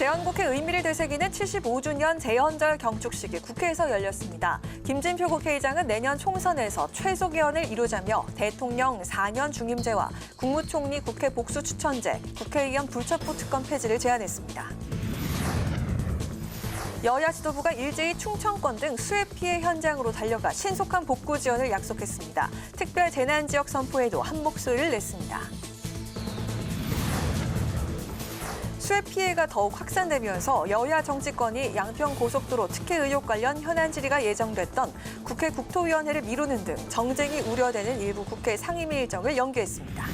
제헌국회 의미를 되새기는 75주년 제헌절 경축식이 국회에서 열렸습니다. 김진표 국회의장은 내년 총선에서 최소 개헌을 이루자며 대통령 4년 중임제와 국무총리 국회 복수 추천제, 국회의원 불체포 특권 폐지를 제안했습니다. 여야 지도부가 일제히 충청권 등 수해 피해 현장으로 달려가 신속한 복구 지원을 약속했습니다. 특별 재난지역 선포에도 한 목소리를 냈습니다. 수해 피해가 더욱 확산되면서 여야 정치권이 양평 고속도로 특혜 의혹 관련 현안 질의가 예정됐던 국회 국토위원회를 미루는 등 정쟁이 우려되는 일부 국회 상임위 일정을 연기했습니다.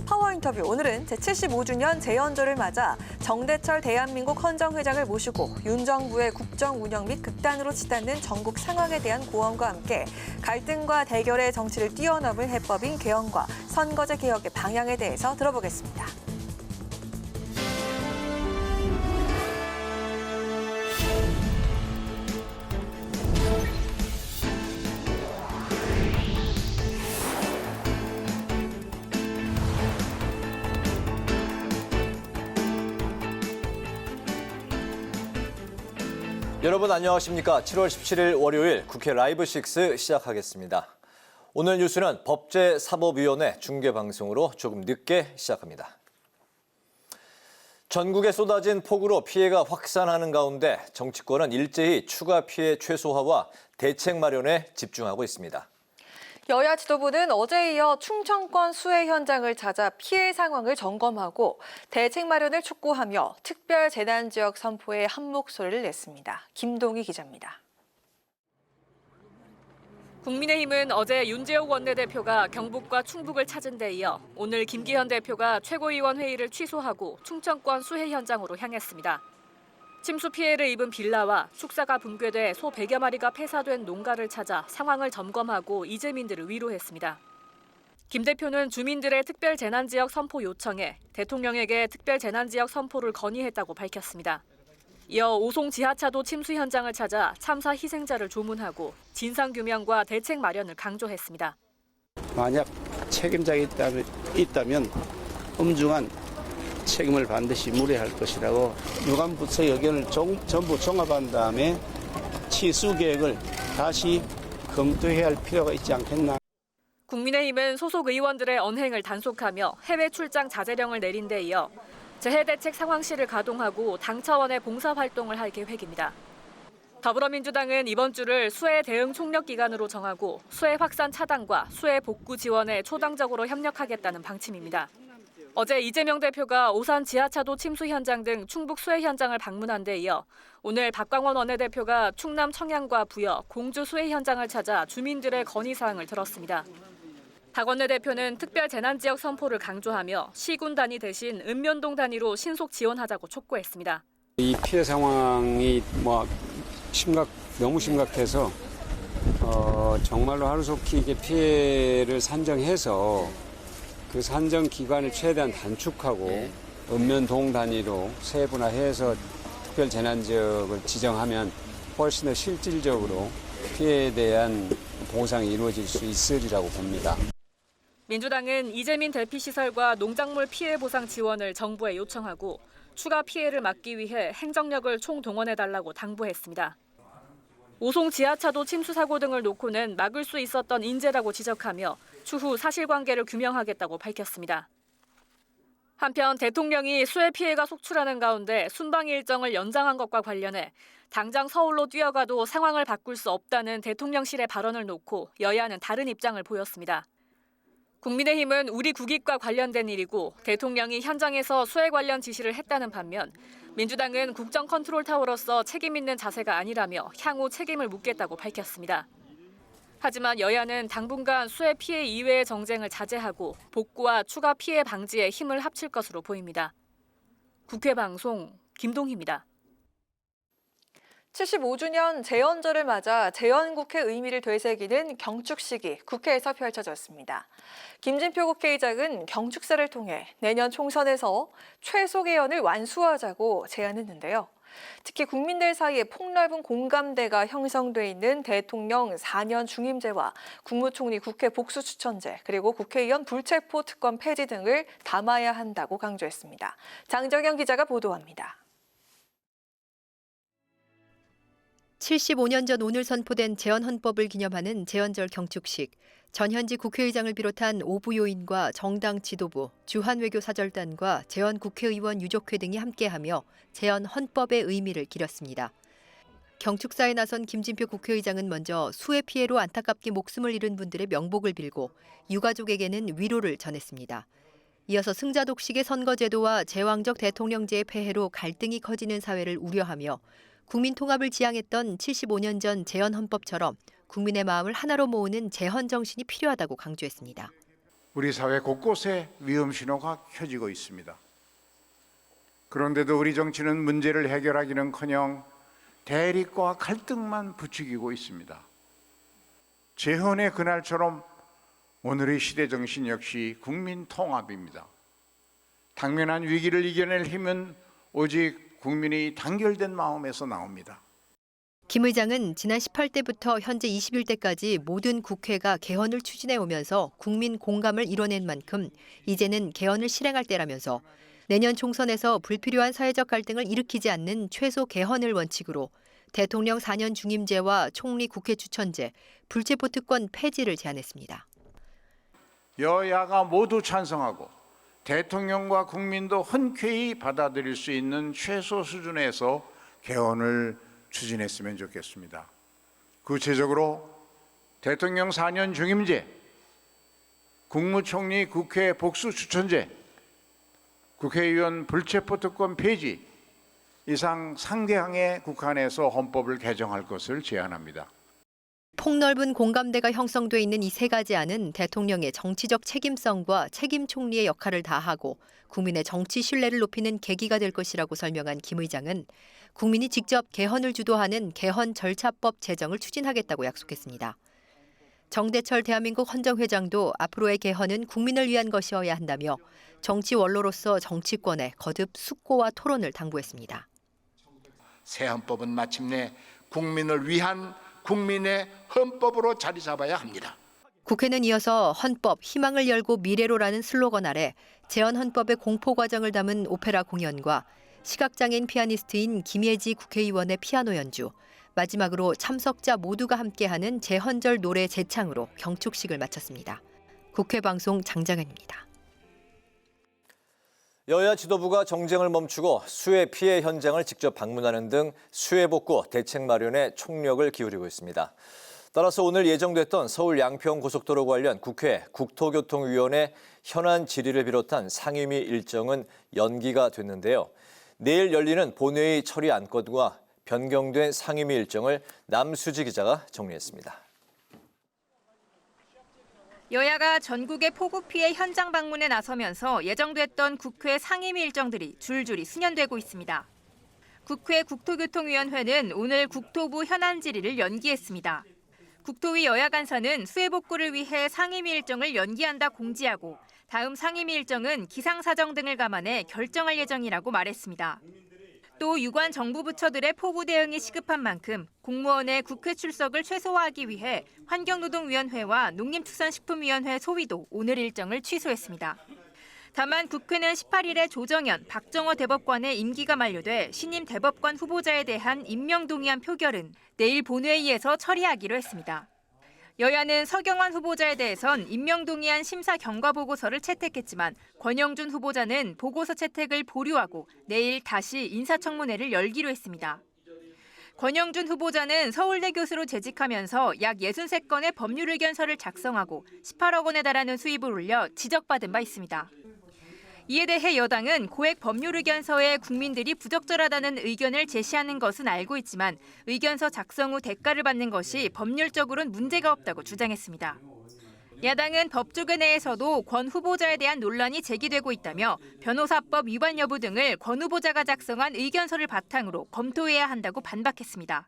파워 인터뷰, 오늘은 제75주년 제헌절을 맞아 정대철 대한민국 헌정회장을 모시고 윤 정부의 국정 운영 및 극단으로 치닫는 전국 상황에 대한 고언과 함께 갈등과 대결의 정치를 뛰어넘을 해법인 개헌과 선거제 개혁의 방향에 대해서 들어보겠습니다. 여러분 안녕하십니까? 7월 17일 월요일 국회 라이브 6 시작하겠습니다. 오늘 뉴스는 법제사법위원회 중계방송으로 조금 늦게 시작합니다. 전국에 쏟아진 폭우로 피해가 확산하는 가운데 정치권은 일제히 추가 피해 최소화와 대책 마련에 집중하고 있습니다. 여야 지도부는 어제에 이어 충청권 수해 현장을 찾아 피해 상황을 점검하고 대책 마련을 촉구하며 특별 재난지역 선포에 한 목소리를 냈습니다. 김동희 기자입니다. 국민의힘은 어제 윤재욱 원내대표가 경북과 충북을 찾은 데 이어 오늘 김기현 대표가 최고위원 회의를 취소하고 충청권 수해 현장으로 향했습니다. 침수 피해를 입은 빌라와 축사가 붕괴돼 소 100여 마리가 폐사된 농가를 찾아 상황을 점검하고 이재민들을 위로했습니다. 김 대표는 주민들의 특별 재난지역 선포 요청에 대통령에게 특별 재난지역 선포를 건의했다고 밝혔습니다. 이어 오송 지하차도 침수 현장을 찾아 참사 희생자를 조문하고 진상규명과 대책 마련을 강조했습니다. 만약 책임자가 있다면 엄중한 책임을 반드시 물어야 할 것이라고 유관부처 의견을 전부 종합한 다음에 치수 계획을 다시 검토해야 할 필요가 있지 않겠나. 국민의힘은 소속 의원들의 언행을 단속하며 해외 출장 자제령을 내린 데 이어 재해대책 상황실을 가동하고 당 차원의 봉사활동을 할 계획입니다. 더불어민주당은 이번 주를 수해 대응 총력 기간으로 정하고 수해 확산 차단과 수해 복구 지원에 초당적으로 협력하겠다는 방침입니다. 어제 이재명 대표가 오산 지하차도 침수 현장 등 충북 수해 현장을 방문한 데 이어 오늘 박광원 원내대표가 충남 청양과 부여, 공주 수해 현장을 찾아 주민들의 건의사항을 들었습니다. 박 원내대표는 특별 재난지역 선포를 강조하며 시군 단위 대신 읍면동 단위로 신속 지원하자고 촉구했습니다. 이 피해 상황이 너무 심각해서 정말로 하루속히 이게 피해를 산정해서 그 산정 기간을 최대한 단축하고 읍면동 단위로 세분화해서 특별 재난지역을 지정하면 훨씬 더 실질적으로 피해에 대한 보상이 이루어질 수 있으리라고 봅니다. 민주당은 이재민 대피시설과 농작물 피해 보상 지원을 정부에 요청하고 추가 피해를 막기 위해 행정력을 총동원해달라고 당부했습니다. 오송 지하차도 침수 사고 등을 놓고는 막을 수 있었던 인재라고 지적하며 추후 사실관계를 규명하겠다고 밝혔습니다. 한편 대통령이 수해 피해가 속출하는 가운데 순방 일정을 연장한 것과 관련해 당장 서울로 뛰어가도 상황을 바꿀 수 없다는 대통령실의 발언을 놓고 여야는 다른 입장을 보였습니다. 국민의힘은 우리 국익과 관련된 일이고 대통령이 현장에서 수해 관련 지시를 했다는 반면 민주당은 국정 컨트롤 타워로서 책임 있는 자세가 아니라며 향후 책임을 묻겠다고 밝혔습니다. 하지만 여야는 당분간 수해 피해 이외의 정쟁을 자제하고 복구와 추가 피해 방지에 힘을 합칠 것으로 보입니다. 국회 방송 김동희입니다. 75주년 제헌절을 맞아 제헌국회 의미를 되새기는 경축식이 국회에서 펼쳐졌습니다. 김진표 국회의장은 경축사를 통해 내년 총선에서 최소 개헌을 완수하자고 제안했는데요. 특히 국민들 사이에 폭넓은 공감대가 형성돼 있는 대통령 4년 중임제와 국무총리 국회 복수추천제, 그리고 국회의원 불체포 특권 폐지 등을 담아야 한다고 강조했습니다. 장정현 기자가 보도합니다. 75년 전 오늘 선포된 재헌헌법을 기념하는 재헌절 경축식. 전현직 국회의장을 비롯한 오부 요인과 정당 지도부, 주한외교사절단과 재헌국회의원 유족회 등이 함께하며 재헌헌법의 의미를 기렸습니다. 경축사에 나선 김진표 국회의장은 먼저 수해 피해로 안타깝게 목숨을 잃은 분들의 명복을 빌고 유가족에게는 위로를 전했습니다. 이어서 승자 독식의 선거제도와 제왕적 대통령제의 폐해로 갈등이 커지는 사회를 우려하며 국민 통합을 지향했던 75년 전 재헌헌법처럼 국민의 마음을 하나로 모으는 재헌 정신이 필요하다고 강조했습니다. 우리 사회 곳곳에 위험 신호가 켜지고 있습니다. 그런데도 우리 정치는 문제를 해결하기는커녕 대립과 갈등만 부추기고 있습니다. 재헌의 그날처럼 오늘의 시대 정신 역시 국민 통합입니다. 당면한 위기를 이겨낼 힘은 오직 국민이 단결된 마음에서 나옵니다. 김 의장은 지난 18대부터 현재 21대까지 모든 국회가 개헌을 추진해 오면서 국민 공감을 이뤄낸 만큼 이제는 개헌을 실행할 때라면서 내년 총선에서 불필요한 사회적 갈등을 일으키지 않는 최소 개헌을 원칙으로 대통령 4년 중임제와 총리 국회 추천제, 불체포 특권 폐지를 제안했습니다. 여야가 모두 찬성하고 대통령과 국민도 흔쾌히 받아들일 수 있는 최소 수준에서 개헌을 추진했으면 좋겠습니다. 구체적으로 대통령 4년 중임제, 국무총리 국회 복수추천제, 국회의원 불체포 특권 폐지 이상 상대항에 국한해서 헌법을 개정할 것을 제안합니다. 폭넓은 공감대가 형성돼 있는 이 세 가지 안은 대통령의 정치적 책임성과 책임 총리의 역할을 다하고 국민의 정치 신뢰를 높이는 계기가 될 것이라고 설명한 김 의장은 국민이 직접 개헌을 주도하는 개헌 절차법 제정을 추진하겠다고 약속했습니다. 정대철 대한민국 헌정회장도 앞으로의 개헌은 국민을 위한 것이어야 한다며 정치 원로로서 정치권에 거듭 숙고와 토론을 당부했습니다. 새 헌법은 마침내 국민을 위한 국민의 헌법으로 자리 잡아야 합니다. 국회는 이어서 헌법, 희망을 열고 미래로라는 슬로건 아래 재헌헌법의 공포 과정을 담은 오페라 공연과 시각장애인 피아니스트인 김예지 국회의원의 피아노 연주, 마지막으로 참석자 모두가 함께하는 재헌절 노래 재창으로 경축식을 마쳤습니다. 국회방송 장정현입니다. 여야 지도부가 정쟁을 멈추고 수해 피해 현장을 직접 방문하는 등 수해 복구 대책 마련에 총력을 기울이고 있습니다. 따라서 오늘 예정됐던 서울 양평 고속도로 관련 국회 국토교통위원회 현안 질의를 비롯한 상임위 일정은 연기가 됐는데요. 내일 열리는 본회의 처리 안건과 변경된 상임위 일정을 남수지 기자가 정리했습니다. 여야가 전국의 폭우 피해 현장 방문에 나서면서 예정됐던 국회 상임위 일정들이 줄줄이 수년되고 있습니다. 국회 국토교통위원회는 오늘 국토부 현안 질의를 연기했습니다. 국토위 여야 간사는 수해 복구를 위해 상임위 일정을 연기한다 공지하고 다음 상임위 일정은 기상사정 등을 감안해 결정할 예정이라고 말했습니다. 또 유관 정부 부처들의 폭우 대응이 시급한 만큼 공무원의 국회 출석을 최소화하기 위해 환경노동위원회와 농림축산식품위원회 소위도 오늘 일정을 취소했습니다. 다만 국회는 18일에 조정현, 박정호 대법관의 임기가 만료돼 신임 대법관 후보자에 대한 임명 동의안 표결은 내일 본회의에서 처리하기로 했습니다. 여야는 서경환 후보자에 대해선 임명 동의안 심사 경과 보고서를 채택했지만 권영준 후보자는 보고서 채택을 보류하고 내일 다시 인사청문회를 열기로 했습니다. 권영준 후보자는 서울대 교수로 재직하면서 약 63건의 법률 의견서를 작성하고 18억 원에 달하는 수입을 올려 지적받은 바 있습니다. 이에 대해 여당은 고액 법률 의견서에 국민들이 부적절하다는 의견을 제시하는 것은 알고 있지만 의견서 작성 후 대가를 받는 것이 법률적으로는 문제가 없다고 주장했습니다. 야당은 법조계 내에서도 권 후보자에 대한 논란이 제기되고 있다며 변호사법 위반 여부 등을 권 후보자가 작성한 의견서를 바탕으로 검토해야 한다고 반박했습니다.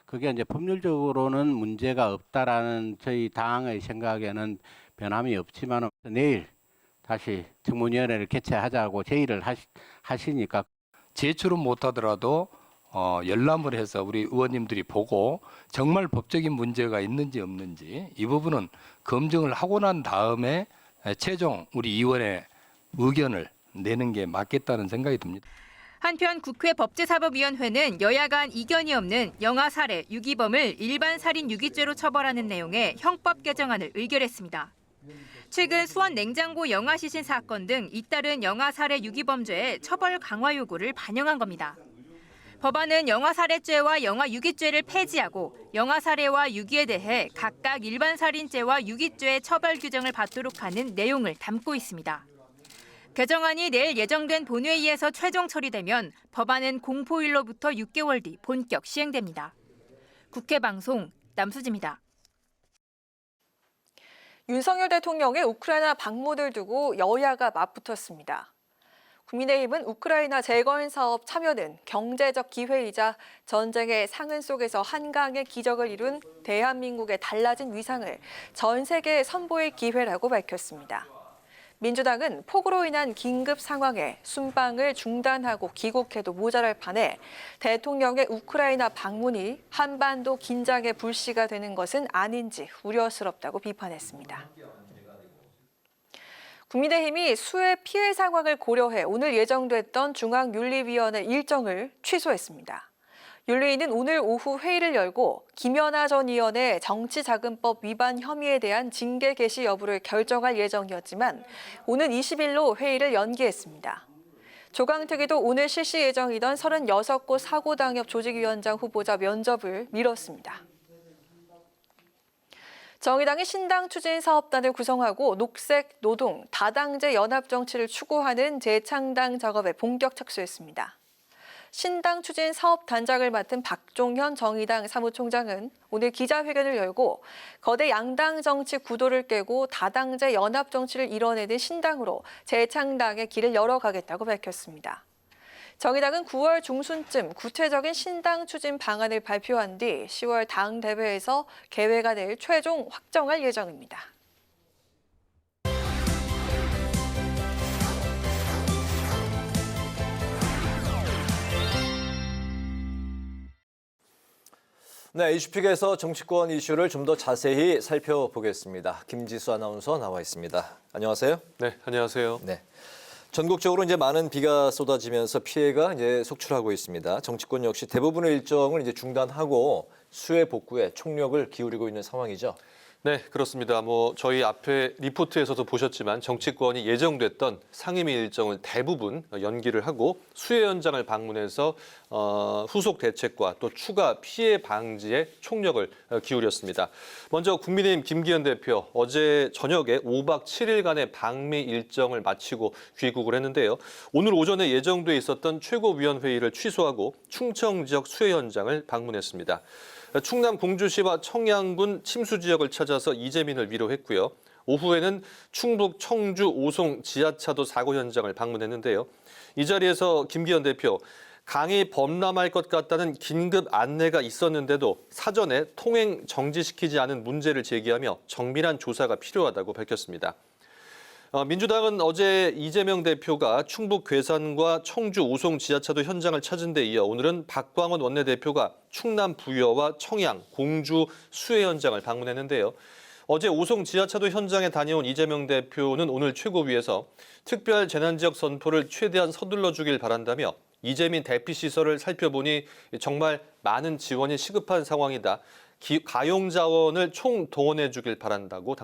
그게 이제 법률적으로는 문제가 없다라는 저희 당의 생각에는 변함이 없지만 내일 다시 청문위원회를 개최하자고 제의를 하시니까 제출은 못하더라도 열람을 해서 우리 의원님들이 보고 정말 법적인 문제가 있는지 없는지 이 부분은 검증을 하고 난 다음에 최종 우리 위원회 의견을 내는 게 맞겠다는 생각이 듭니다. 한편 국회 법제사법위원회는 여야 간 이견이 없는 영아 살해, 유기범을 일반 살인 유기죄로 처벌하는 내용의 형법 개정안을 의결했습니다. 최근 수원 냉장고 영아 시신 사건 등 잇따른 영아 살해 유기범죄의 처벌 강화 요구를 반영한 겁니다. 법안은 영아 살해죄와 영아 유기죄를 폐지하고 영아 살해와 유기에 대해 각각 일반 살인죄와 유기죄의 처벌 규정을 받도록 하는 내용을 담고 있습니다. 개정안이 내일 예정된 본회의에서 최종 처리되면 법안은 공포일로부터 6개월 뒤 본격 시행됩니다. 국회 방송 남수지입니다. 윤석열 대통령의 우크라이나 방문을 두고 여야가 맞붙었습니다. 국민의힘은 우크라이나 재건 사업 참여는 경제적 기회이자 전쟁의 상흔 속에서 한강의 기적을 이룬 대한민국의 달라진 위상을 전 세계에 선보일 기회라고 밝혔습니다. 민주당은 폭우로 인한 긴급 상황에 순방을 중단하고 귀국해도 모자랄 판에 대통령의 우크라이나 방문이 한반도 긴장의 불씨가 되는 것은 아닌지 우려스럽다고 비판했습니다. 국민의힘이 수해 피해 상황을 고려해 오늘 예정됐던 중앙윤리위원회 일정을 취소했습니다. 윤리위는 오늘 오후 회의를 열고 김연아 전 의원의 정치자금법 위반 혐의에 대한 징계 개시 여부를 결정할 예정이었지만 오는 20일로 회의를 연기했습니다. 조강특위도 오늘 실시 예정이던 36곳 사고당협 조직위원장 후보자 면접을 미뤘습니다. 정의당이 신당 추진 사업단을 구성하고 녹색, 노동, 다당제 연합 정치를 추구하는 재창당 작업에 본격 착수했습니다. 신당 추진 사업단장을 맡은 박종현 정의당 사무총장은 오늘 기자회견을 열고 거대 양당 정치 구도를 깨고 다당제 연합 정치를 이뤄내는 신당으로 재창당의 길을 열어가겠다고 밝혔습니다. 정의당은 9월 중순쯤 구체적인 신당 추진 방안을 발표한 뒤 10월 당대회에서 계획안을 최종 확정할 예정입니다. 네, 이슈픽에서 정치권 이슈를 좀 더 자세히 살펴보겠습니다. 김지수 아나운서 나와 있습니다. 안녕하세요. 네, 안녕하세요. 네. 전국적으로 이제 많은 비가 쏟아지면서 피해가 이제 속출하고 있습니다. 정치권 역시 대부분의 일정을 이제 중단하고 수해 복구에 총력을 기울이고 있는 상황이죠. 네, 그렇습니다. 저희 앞에 리포트에서도 보셨지만 정치권이 예정됐던 상임위 일정을 대부분 연기를 하고 수해 현장을 방문해서 후속 대책과 또 추가 피해 방지에 총력을 기울였습니다. 먼저 국민의힘 김기현 대표 어제 저녁에 5박 7일간의 방미 일정을 마치고 귀국을 했는데요. 오늘 오전에 예정돼 있었던 최고위원회의를 취소하고 충청 지역 수해 현장을 방문했습니다. 충남 공주시와 청양군 침수 지역을 찾아서 이재민을 위로했고요. 오후에는 충북 청주 오송 지하차도 사고 현장을 방문했는데요. 이 자리에서 김기현 대표, 강이 범람할 것 같다는 긴급 안내가 있었는데도 사전에 통행 정지시키지 않은 문제를 제기하며 정밀한 조사가 필요하다고 밝혔습니다. 민주당은 어제 이재명 대표가 충북 괴산과 청주 오송 지하차도 현장을 찾은 데 이어 오늘은 박광원 원내대표가 충남 부여와 청양, 공주 수해 현장을 방문했는데요. 어제 오송 지하차도 현장에 다녀온 이재명 대표는 오늘 최고위에서 특별 재난지역 선포를 최대한 서둘러 주길 바란다며 이재민 대피시설을 살펴보니 정말 많은 지원이 시급한 상황이다. 가용 자원을 총동원해 주길 바란다고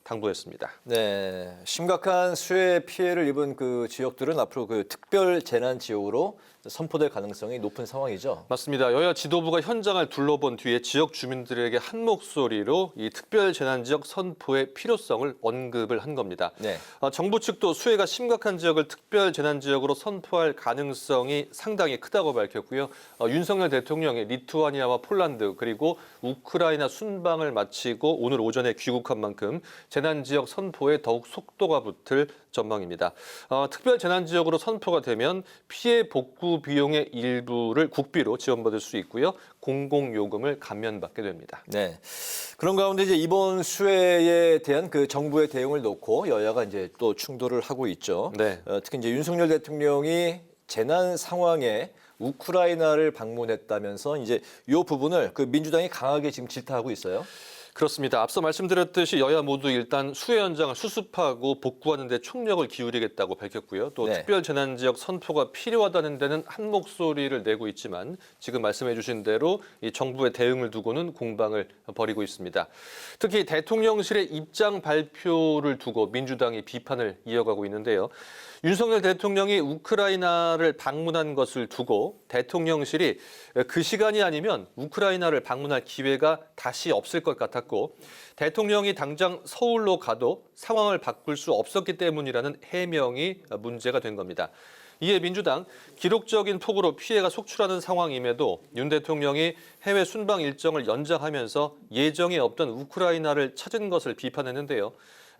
당부했습니다. 네, 심각한 수해 피해를 입은 그 지역들은 앞으로 그 특별 재난 지역으로 선포될 가능성이 높은 상황이죠. 맞습니다. 여야 지도부가 현장을 둘러본 뒤에 지역 주민들에게 한 목소리로 이 특별 재난 지역 선포의 필요성을 언급을 한 겁니다. 네. 정부 측도 수해가 심각한 지역을 특별 재난 지역으로 선포할 가능성이 상당히 크다고 밝혔고요. 윤석열 대통령이 리투아니아와 폴란드 그리고 우크라이나 순방을 마치고 오늘 오전에 귀국한 만큼 재난지역 선포에 더욱 속도가 붙을 전망입니다. 특별 재난지역으로 선포가 되면 피해 복구 비용의 일부를 국비로 지원받을 수 있고요. 공공요금을 감면받게 됩니다. 네. 그런 가운데 이제 이번 수해에 대한 그 정부의 대응을 놓고 여야가 이제 또 충돌을 하고 있죠. 네. 특히 이제 윤석열 대통령이 재난 상황에 우크라이나를 방문했다면서 이제 이 부분을 그 민주당이 강하게 지금 질타하고 있어요. 그렇습니다. 앞서 말씀드렸듯이 여야 모두 일단 수해 현장을 수습하고 복구하는 데 총력을 기울이겠다고 밝혔고요. 또 네. 특별재난지역 선포가 필요하다는 데는 한 목소리를 내고 있지만 지금 말씀해 주신 대로 이 정부의 대응을 두고는 공방을 벌이고 있습니다. 특히 대통령실의 입장 발표를 두고 민주당이 비판을 이어가고 있는데요. 윤석열 대통령이 우크라이나를 방문한 것을 두고 대통령실이 그 시간이 아니면 우크라이나를 방문할 기회가 다시 없을 것 같았고 대통령이 당장 서울로 가도 상황을 바꿀 수 없었기 때문이라는 해명이 문제가 된 겁니다. 이에 민주당 기록적인 폭우로 피해가 속출하는 상황임에도 윤 대통령이 해외 순방 일정을 연장하면서 예정에 없던 우크라이나를 찾은 것을 비판했는데요.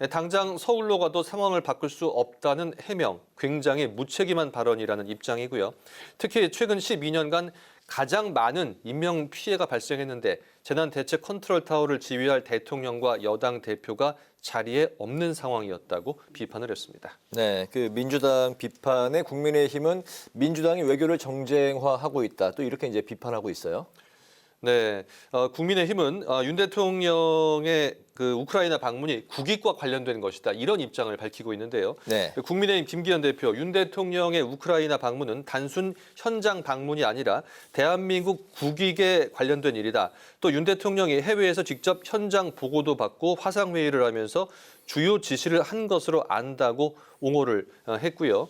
당장 서울로 가도 상황을 바꿀 수 없다는 해명, 굉장히 무책임한 발언이라는 입장이고요. 특히 최근 12년간 가장 많은 인명 피해가 발생했는데 재난대책 컨트롤타워를 지휘할 대통령과 여당 대표가 자리에 없는 상황이었다고 비판을 했습니다. 네, 그 민주당 비판에 국민의힘은 민주당이 외교를 정쟁화하고 있다. 또 이렇게 이제 비판하고 있어요. 네, 국민의힘은 윤 대통령의 그 우크라이나 방문이 국익과 관련된 것이다 이런 입장을 밝히고 있는데요. 네. 국민의힘 김기현 대표 윤 대통령의 우크라이나 방문은 단순 현장 방문이 아니라 대한민국 국익에 관련된 일이다. 또 윤 대통령이 해외에서 직접 현장 보고도 받고 화상 회의를 하면서 주요 지시를 한 것으로 안다고 옹호를 했고요.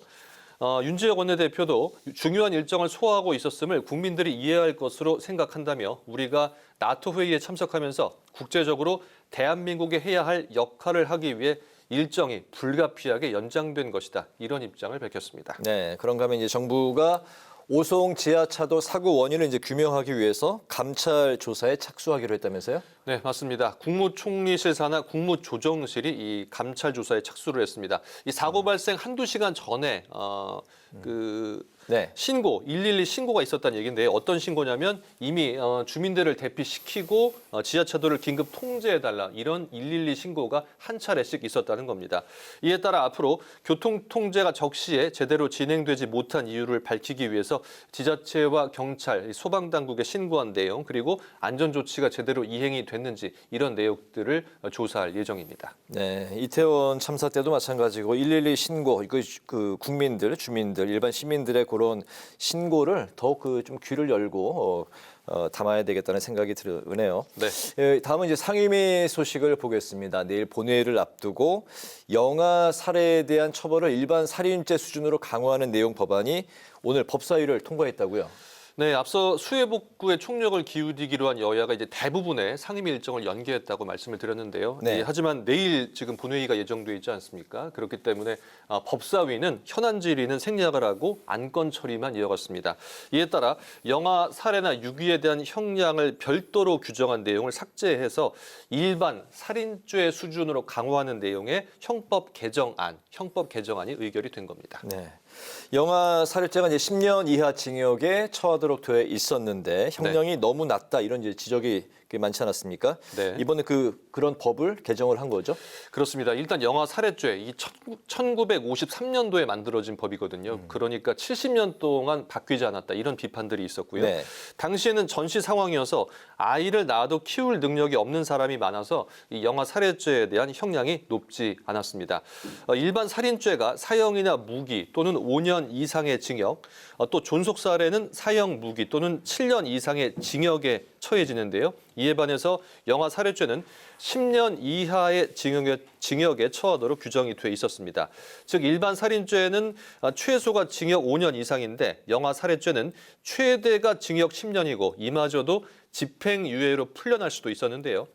윤지혁 원내대표도 중요한 일정을 소화하고 있었음을 국민들이 이해할 것으로 생각한다며 우리가 나토 회의에 참석하면서 국제적으로 대한민국이 해야 할 역할을 하기 위해 일정이 불가피하게 연장된 것이다. 이런 입장을 밝혔습니다. 네, 그런가 하면 이제 정부가 오송 지하차도 사고 원인을 이제 규명하기 위해서 감찰 조사에 착수하기로 했다면서요? 네, 맞습니다. 국무총리실 산하 국무조정실이 이 감찰 조사에 착수를 했습니다. 이 사고 발생 한두 시간 전에 네. 신고, 112 신고가 있었다는 얘기인데 어떤 신고냐면 이미 주민들을 대피시키고 지하차도를 긴급 통제해달라 이런 112 신고가 한 차례씩 있었다는 겁니다. 이에 따라 앞으로 교통 통제가 적시에 제대로 진행되지 못한 이유를 밝히기 위해서 지자체와 경찰, 소방당국에 신고한 내용 그리고 안전조치가 제대로 이행이 됐는지 이런 내용들을 조사할 예정입니다. 네, 이태원 참사 때도 마찬가지고 112 신고, 그 국민들, 주민들, 일반 시민들의 그런 신고를 더욱 좀 귀를 열고 담아야 되겠다는 생각이 드네요. 네. 다음은 이제 상임위 소식을 보겠습니다. 내일 본회의를 앞두고 영아 살해에 대한 처벌을 일반 살인죄 수준으로 강화하는 내용 법안이 오늘 법사위를 통과했다고요. 네, 앞서 수해 복구에 총력을 기울이기로 한 여야가 이제 대부분의 상임위 일정을 연기했다고 말씀을 드렸는데요. 네. 하지만 내일 지금 본회의가 예정돼 있지 않습니까? 그렇기 때문에 법사위는 현안 질의는 생략을 하고 안건 처리만 이어갔습니다. 이에 따라 영아 살해나 유기에 대한 형량을 별도로 규정한 내용을 삭제해서 일반 살인죄 수준으로 강화하는 내용의 형법 개정안이 의결이 된 겁니다. 네. 영아 살해죄가 이제 10년 이하 징역에 처하도록 돼 있었는데 형량이 너무 낮다 이런 이제 지적이 많지 않았습니까? 네. 이번에 그런 법을 개정을 한 거죠? 그렇습니다. 일단 영아 살해죄 이 1953년도에 만들어진 법이거든요. 그러니까 70년 동안 바뀌지 않았다 이런 비판들이 있었고요. 네. 당시에는 전시 상황이어서 아이를 낳아도 키울 능력이 없는 사람이 많아서 이 영아 살해죄에 대한 형량이 높지 않았습니다. 일반 살인죄가 사형이나 무기 또는 5년 이상의 징역, 또 존속 살해는 사형 무기 또는 7년 이상의 징역에 처해지는데요. 이에 반해서 영아 살해죄는 10년 이하의 징역에 처하도록 규정이 돼 있었습니다. 즉 일반 살인죄는 최소가 징역 5년 이상인데 영아 살해죄는 최대가 징역 10년이고 이마저도 집행유예로 풀려날 수도 있었는데요.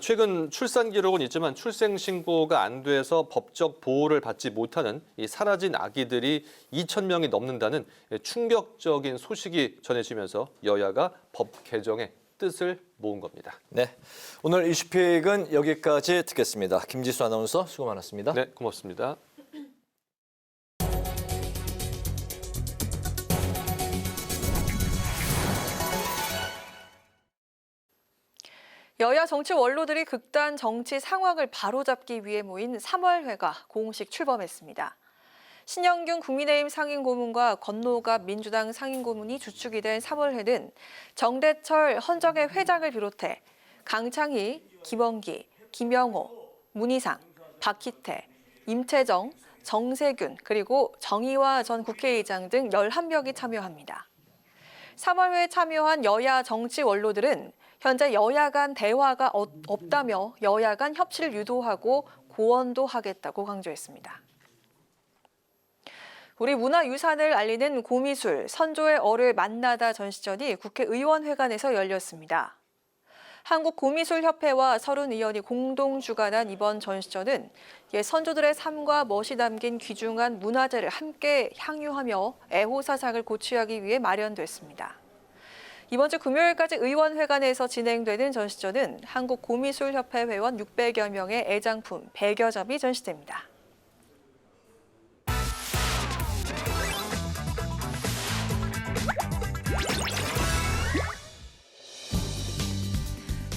최근 출산 기록은 있지만 출생 신고가 안 돼서 법적 보호를 받지 못하는 이 사라진 아기들이 2,000명이 넘는다는 충격적인 소식이 전해지면서 여야가 법 개정에 뜻을 모은 겁니다. 네, 오늘 이슈픽은 여기까지 듣겠습니다. 김지수 아나운서 수고 많았습니다. 네, 고맙습니다. 여야 정치 원로들이 극단 정치 상황을 바로잡기 위해 모인 3월회가 공식 출범했습니다. 신영균 국민의힘 상임고문과 권노갑 민주당 상임고문이 주축이 된 3월회는 정대철 헌정회 회장을 비롯해 강창희, 김원기, 김영호, 문희상, 박희태, 임채정, 정세균 그리고 정의화 전 국회의장 등 11명이 참여합니다. 3월회에 참여한 여야 정치 원로들은 현재 여야 간 대화가 없다며 여야 간 협치를 유도하고 고언도 하겠다고 강조했습니다. 우리 문화유산을 알리는 고미술 선조의 얼을 만나다 전시전이 국회의원회관에서 열렸습니다. 한국고미술협회와 30의원이 공동 주관한 이번 전시전은 옛 선조들의 삶과 멋이 담긴 귀중한 문화재를 함께 향유하며 애호사상을 고취하기 위해 마련됐습니다. 이번 주 금요일까지 의원회관에서 진행되는 전시전은 한국고미술협회 회원 600여 명의 애장품 100여 점이 전시됩니다.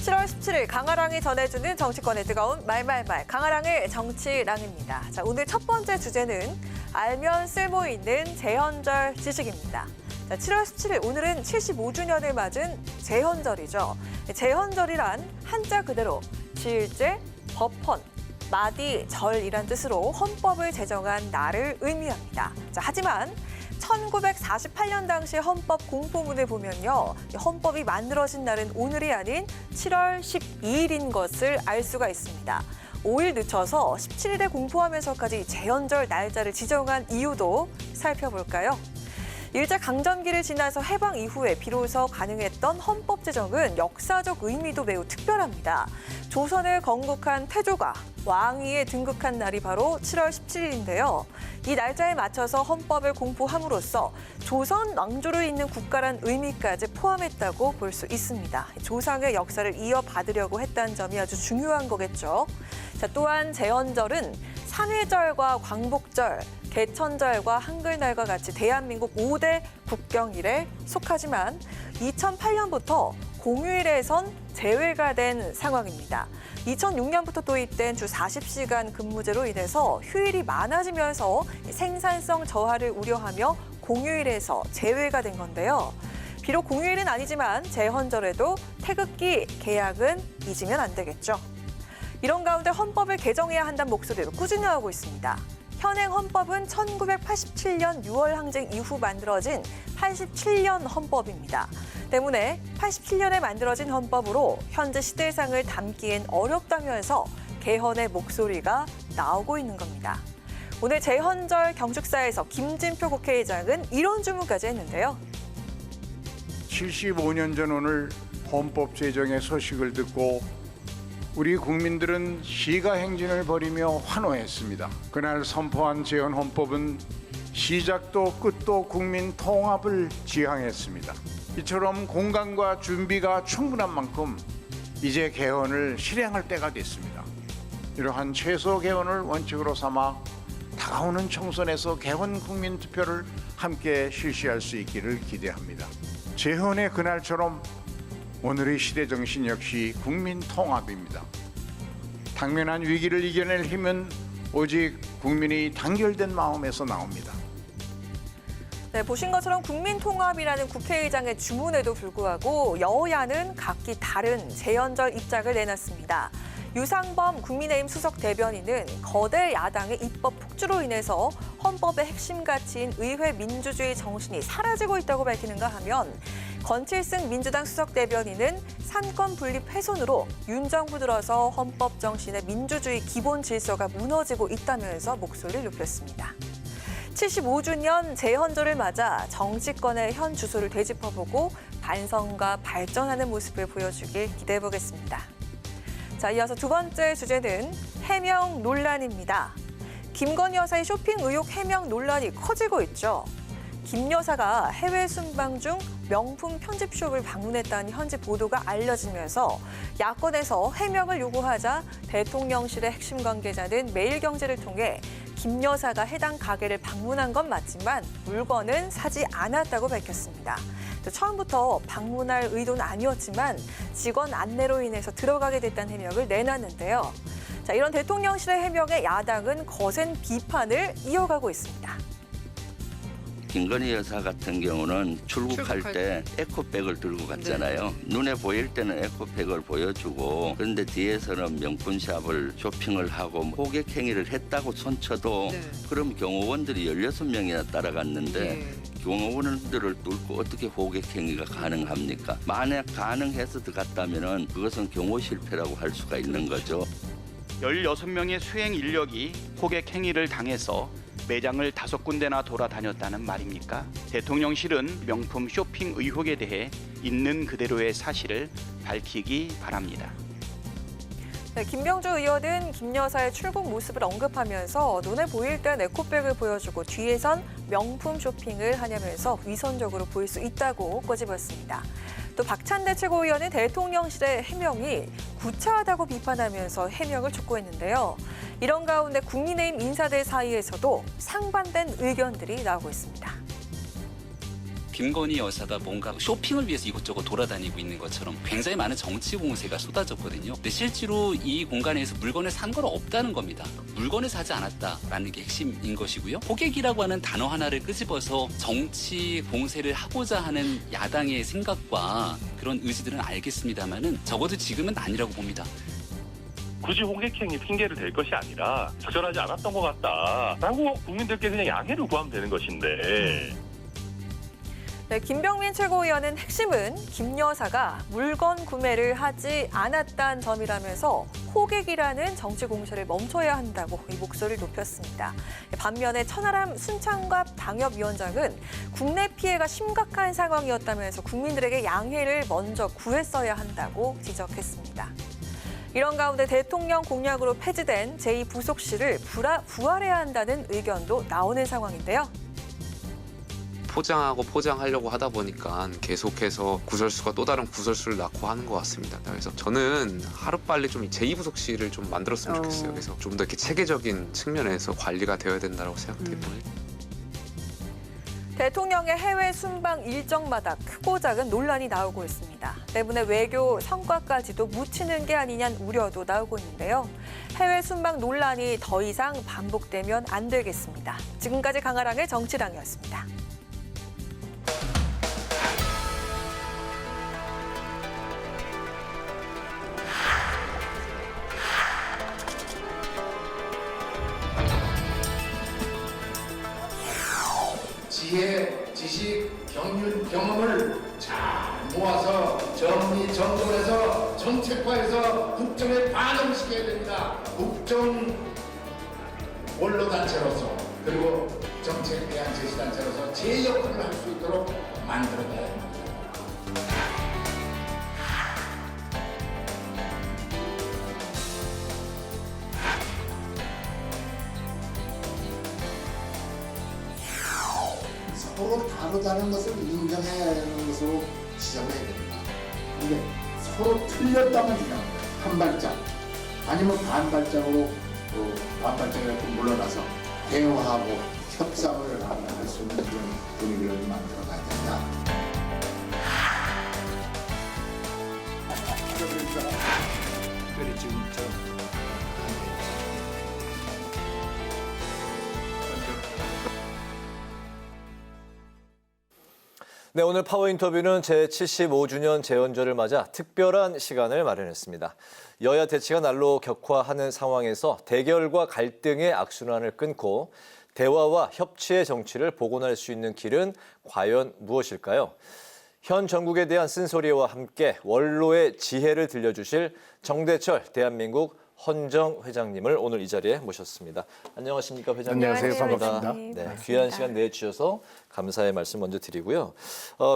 (7월 17일) 강아랑이 전해주는 정치권의 뜨거운 말말말 강아랑의 정치랑입니다. 자, 오늘 첫 번째 주제는 알면 쓸모 있는 제헌절 지식입니다. 자, 7월 17일 오늘은 75주년을 맞은 제헌절이죠. 제헌절이란 한자 그대로 지일제, 법헌, 마디, 절이란 뜻으로 헌법을 제정한 날을 의미합니다. 자, 하지만 1948년 당시 헌법 공포문을 보면요. 헌법이 만들어진 날은 오늘이 아닌 7월 12일인 것을 알 수가 있습니다. 5일 늦춰서 17일에 공포하면서까지 제헌절 날짜를 지정한 이유도 살펴볼까요? 일제강점기를 지나서 해방 이후에 비로소 가능했던 헌법 제정은 역사적 의미도 매우 특별합니다. 조선을 건국한 태조가 왕위에 등극한 날이 바로 7월 17일인데요. 이 날짜에 맞춰서 헌법을 공포함으로써 조선 왕조를 잇는 국가란 의미까지 포함했다고 볼 수 있습니다. 조상의 역사를 이어받으려고 했다는 점이 아주 중요한 거겠죠. 자, 또한 제헌절은 산해절과 광복절, 개천절과 한글날과 같이 대한민국 5대 국경일에 속하지만 2008년부터 공휴일에선 제외가 된 상황입니다. 2006년부터 도입된 주 40시간 근무제로 인해서 휴일이 많아지면서 생산성 저하를 우려하며 공휴일에서 제외가 된 건데요. 비록 공휴일은 아니지만 제헌절에도 태극기 개양은 잊으면 안 되겠죠. 이런 가운데 헌법을 개정해야 한다는 목소리를 꾸준히 나오고 있습니다. 현행 헌법은 1987년 6월 항쟁 이후 만들어진 87년 헌법입니다. 때문에 87년에 만들어진 헌법으로 현재 시대상을 담기엔 어렵다면서 개헌의 목소리가 나오고 있는 겁니다. 오늘 제헌절 경축사에서 김진표 국회의장은 이런 주문까지 했는데요. 75년 전 오늘 헌법 제정의 소식을 듣고 우리 국민들은 시가행진을 벌이며 환호했습니다. 그날 선포한 제헌헌법은 시작도 끝도 국민 통합을 지향했습니다. 이처럼 공간과 준비가 충분한 만큼 이제 개헌을 실행할 때가 됐습니다. 이러한 최소 개헌을 원칙으로 삼아 다가오는 총선에서 개헌 국민투표를 함께 실시할 수 있기를 기대합니다. 제헌의 그날처럼 오늘의 시대 정신 역시 국민 통합입니다. 당면한 위기를 이겨낼 힘은 오직 국민이 단결된 마음에서 나옵니다. 네, 보신 것처럼 국민통합이라는 국회의장의 주문에도 불구하고 여야는 각기 다른 제헌절 입장을 내놨습니다. 유상범 국민의힘 수석 대변인은 거대 야당의 입법 폭주로 인해서 헌법의 핵심 가치인 의회 민주주의 정신이 사라지고 있다고 밝히는가 하면 권칠승 민주당 수석 대변인은 삼권 분립 훼손으로 윤 정부 들어서 헌법 정신의 민주주의 기본 질서가 무너지고 있다면서 목소리를 높였습니다. 75주년 제헌절을 맞아 정치권의 현 주소를 되짚어보고 반성과 발전하는 모습을 보여주길 기대해보겠습니다. 자, 이어서 두 번째 주제는 해명 논란입니다. 김건희 여사의 쇼핑 의혹 해명 논란이 커지고 있죠. 김 여사가 해외 순방 중 명품 편집숍을 방문했다는 현지 보도가 알려지면서 야권에서 해명을 요구하자 대통령실의 핵심 관계자는 매일경제를 통해 김 여사가 해당 가게를 방문한 건 맞지만 물건은 사지 않았다고 밝혔습니다. 처음부터 방문할 의도는 아니었지만 직원 안내로 인해서 들어가게 됐다는 해명을 내놨는데요. 자, 이런 대통령실의 해명에 야당은 거센 비판을 이어가고 있습니다. 김건희 여사 같은 경우는 출국할 때 에코백을 들고 갔잖아요. 눈에 보일 때는 에코백을 보여주고 그런데 뒤에서는 명품샵을 쇼핑을 하고 호객 행위를 했다고 손쳐도 그럼 경호원들이 16명이나 따라갔는데 경호원들을 뚫고 어떻게 호객 행위가 가능합니까? 만약 가능해서 들어갔다면 그것은 경호 실패라고 할 수가 있는 거죠. 16명의 수행 인력이 호객 행위를 당해서 매장을 5군데나 돌아다녔다는 말입니까? 대통령실은 명품 쇼핑 의혹에 대해 있는 그대로의 사실을 밝히기 바랍니다. 네, 김병주 의원은 김 여사의 출국 모습을 언급하면서 눈에 보일 땐 에코백을 보여주고 뒤에선 명품 쇼핑을 하냐면서 위선적으로 보일 수 있다고 꼬집었습니다. 또 박찬대 최고위원은 대통령실의 해명이 구차하다고 비판하면서 해명을 촉구했는데요. 이런 가운데 국민의힘 인사들 사이에서도 상반된 의견들이 나오고 있습니다. 김건희 여사가 뭔가 쇼핑을 위해서 이곳저곳 돌아다니고 있는 것처럼 굉장히 많은 정치 공세가 쏟아졌거든요. 근데 실제로 이 공간에서 물건을 산 건 없다는 겁니다. 물건을 사지 않았다라는 게 핵심인 것이고요. 호객이라고 하는 단어 하나를 끄집어서 정치 공세를 하고자 하는 야당의 생각과 그런 의지들은 알겠습니다만은 적어도 지금은 아니라고 봅니다. 굳이 호객행위 핑계를 댈 것이 아니라 적절하지 않았던 것 같다라고 국민들께 그냥 양해를 구하면 되는 것인데. 네, 김병민 최고위원은 핵심은 김 여사가 물건 구매를 하지 않았다는 점이라면서 호객이라는 정치 공세를 멈춰야 한다고 이 목소리를 높였습니다. 반면에 천하람 순창갑 당협위원장은 국내 피해가 심각한 상황이었다면서 국민들에게 양해를 먼저 구했어야 한다고 지적했습니다. 이런 가운데 대통령 공약으로 폐지된 제2부속실을 부활해야 한다는 의견도 나오는 상황인데요. 포장하고 포장하려고 하다 보니까 계속해서 구설수가 또 다른 구설수를 낳고 하는 것 같습니다. 그래서 저는 하루빨리 좀 제2부속실을 좀 만들었으면 좋겠어요. 그래서 좀 더 이렇게 체계적인 측면에서 관리가 되어야 된다고 생각되기 때문에. 대통령의 해외 순방 일정마다 크고 작은 논란이 나오고 있습니다. 때문에 외교 성과까지도 묻히는 게 아니냐는 우려도 나오고 있는데요. 해외 순방 논란이 더 이상 반복되면 안 되겠습니다. 지금까지 강아랑의 정치당이었습니다. 지혜, 지식, 경험을 잘 모아서 정리정돈해서 정책화해서 국정에 반영시켜야 됩니다. 국정 원로단체로서 그리고 정책 대안 제시단체로서 제 역할을 할 수 있도록 만들어내야 합니다. 서로 다르다는 것을 인정해야 하는 것으로 시작을 해야 됩니다. 근데 서로 틀렸다면 그냥 한 발짝 아니면 반 발짝으로 반발짝이라도 물러나서 대화하고 협상을 할 수 있는 그런 분위기를 만들어 가야 된다. 특별히 지금부터 네, 오늘 파워 인터뷰는 제75주년 재연절을 맞아 특별한 시간을 마련했습니다. 여야 대치가 날로 격화하는 상황에서 대결과 갈등의 악순환을 끊고 대화와 협치의 정치를 복원할 수 있는 길은 과연 무엇일까요? 현 정국에 대한 쓴소리와 함께 원로의 지혜를 들려주실 정대철 대한민국 헌정 회장님을 오늘 이 자리에 모셨습니다. 안녕하십니까, 회장님. 안녕하세요. 반갑습니다. 네, 귀한 시간 내주셔서 감사의 말씀 먼저 드리고요.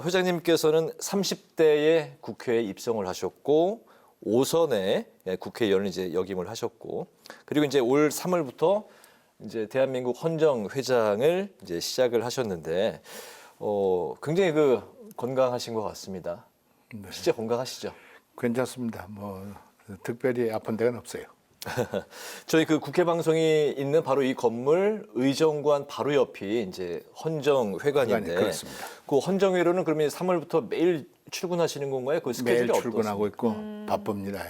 회장님께서는 30대에 국회에 입성을 하셨고 5선에 국회의원을 이제 역임을 하셨고 그리고 이제 올 3월부터 이제 대한민국 헌정 회장을 이제 시작을 하셨는데 굉장히 건강하신 것 같습니다. 네. 진짜 건강하시죠? 괜찮습니다. 특별히 아픈 데는 없어요. 저희 국회 방송이 있는 바로 이 건물 의정관 바로 옆이 이제 헌정회관인데 그렇습니다. 그 헌정회로는 그러면 3월부터 매일 출근하시는 건가요? 그 스케줄이 매일 출근하고 어떻습니까? 있고 바쁩니다.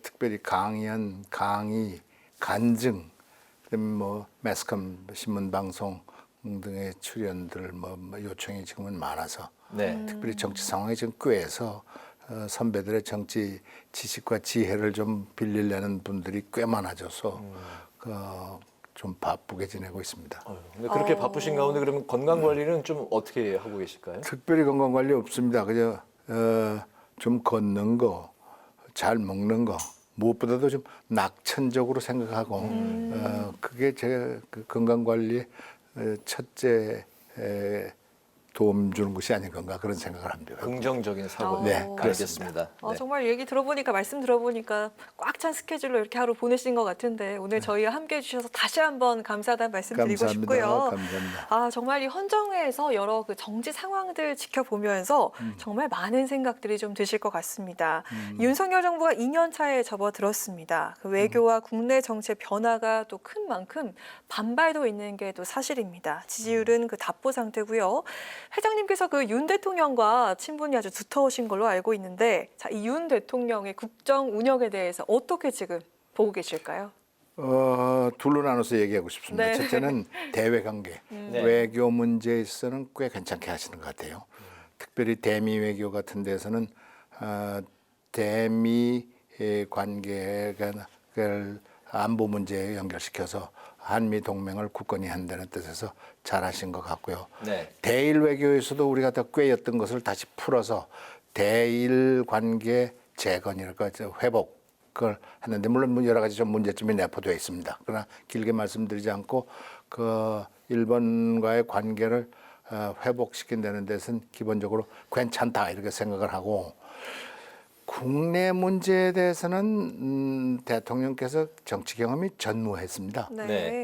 특별히 강연, 강의, 간증, 그다음에 뭐 매스컴, 신문 방송 등의 출연들 뭐 요청이 지금은 많아서 특별히 정치 상황이 지금 꾀해서 선배들의 정치 지식과 지혜를 좀 빌리려는 분들이 꽤 많아져서 좀 바쁘게 지내고 있습니다. 근데 그렇게 바쁘신 가운데 그러면 건강 관리는 좀 어떻게 하고 계실까요? 특별히 건강 관리 없습니다. 그저 좀 걷는 거, 잘 먹는 거, 무엇보다도 좀 낙천적으로 생각하고 그게 제 그 건강 관리의 첫째 도움 주는 것이 아닌 건가 그런 생각을 합니다. 긍정적인 사고. 네, 알겠습니다. 네. 정말 얘기 들어보니까 말씀 들어보니까 꽉 찬 스케줄로 이렇게 하루 보내신 것 같은데 오늘 저희와 함께해 주셔서 다시 한번 감사하다는 말씀 드리고 싶고요. 감사합니다. 정말 이 헌정회에서 여러 그 정치 상황들 지켜보면서 정말 많은 생각들이 좀 드실 것 같습니다. 윤석열 정부가 2년 차에 접어들었습니다. 그 외교와 국내 정치의 변화가 또 큰 만큼 반발도 있는 게 또 사실입니다. 지지율은 그 답보 상태고요. 회장님께서 그 윤 대통령과 친분이 아주 두터우신 걸로 알고 있는데, 자, 이 윤 대통령의 국정 운영에 대해서 어떻게 지금 보고 계실까요? 둘로 나눠서 얘기하고 싶습니다. 네. 첫째는 대외 관계, 외교 문제에 있어서는 꽤 괜찮게 하시는 것 같아요. 특별히 대미 외교 같은 데서는 대미 관계를 안보 문제에 연결시켜서 한미 동맹을 굳건히 한다는 뜻에서 잘하신 것 같고요. 대일 외교에서도 우리가 더 꿰였던 것을 다시 풀어서 대일 관계 재건이랄까 회복을 하는데 물론 여러 가지 좀 문제점이 내포되어 있습니다. 그러나 길게 말씀드리지 않고 그 일본과의 관계를 회복시킨다는 데서는 기본적으로 괜찮다 이렇게 생각을 하고, 국내 문제에 대해서는 대통령께서 정치 경험이 전무했습니다.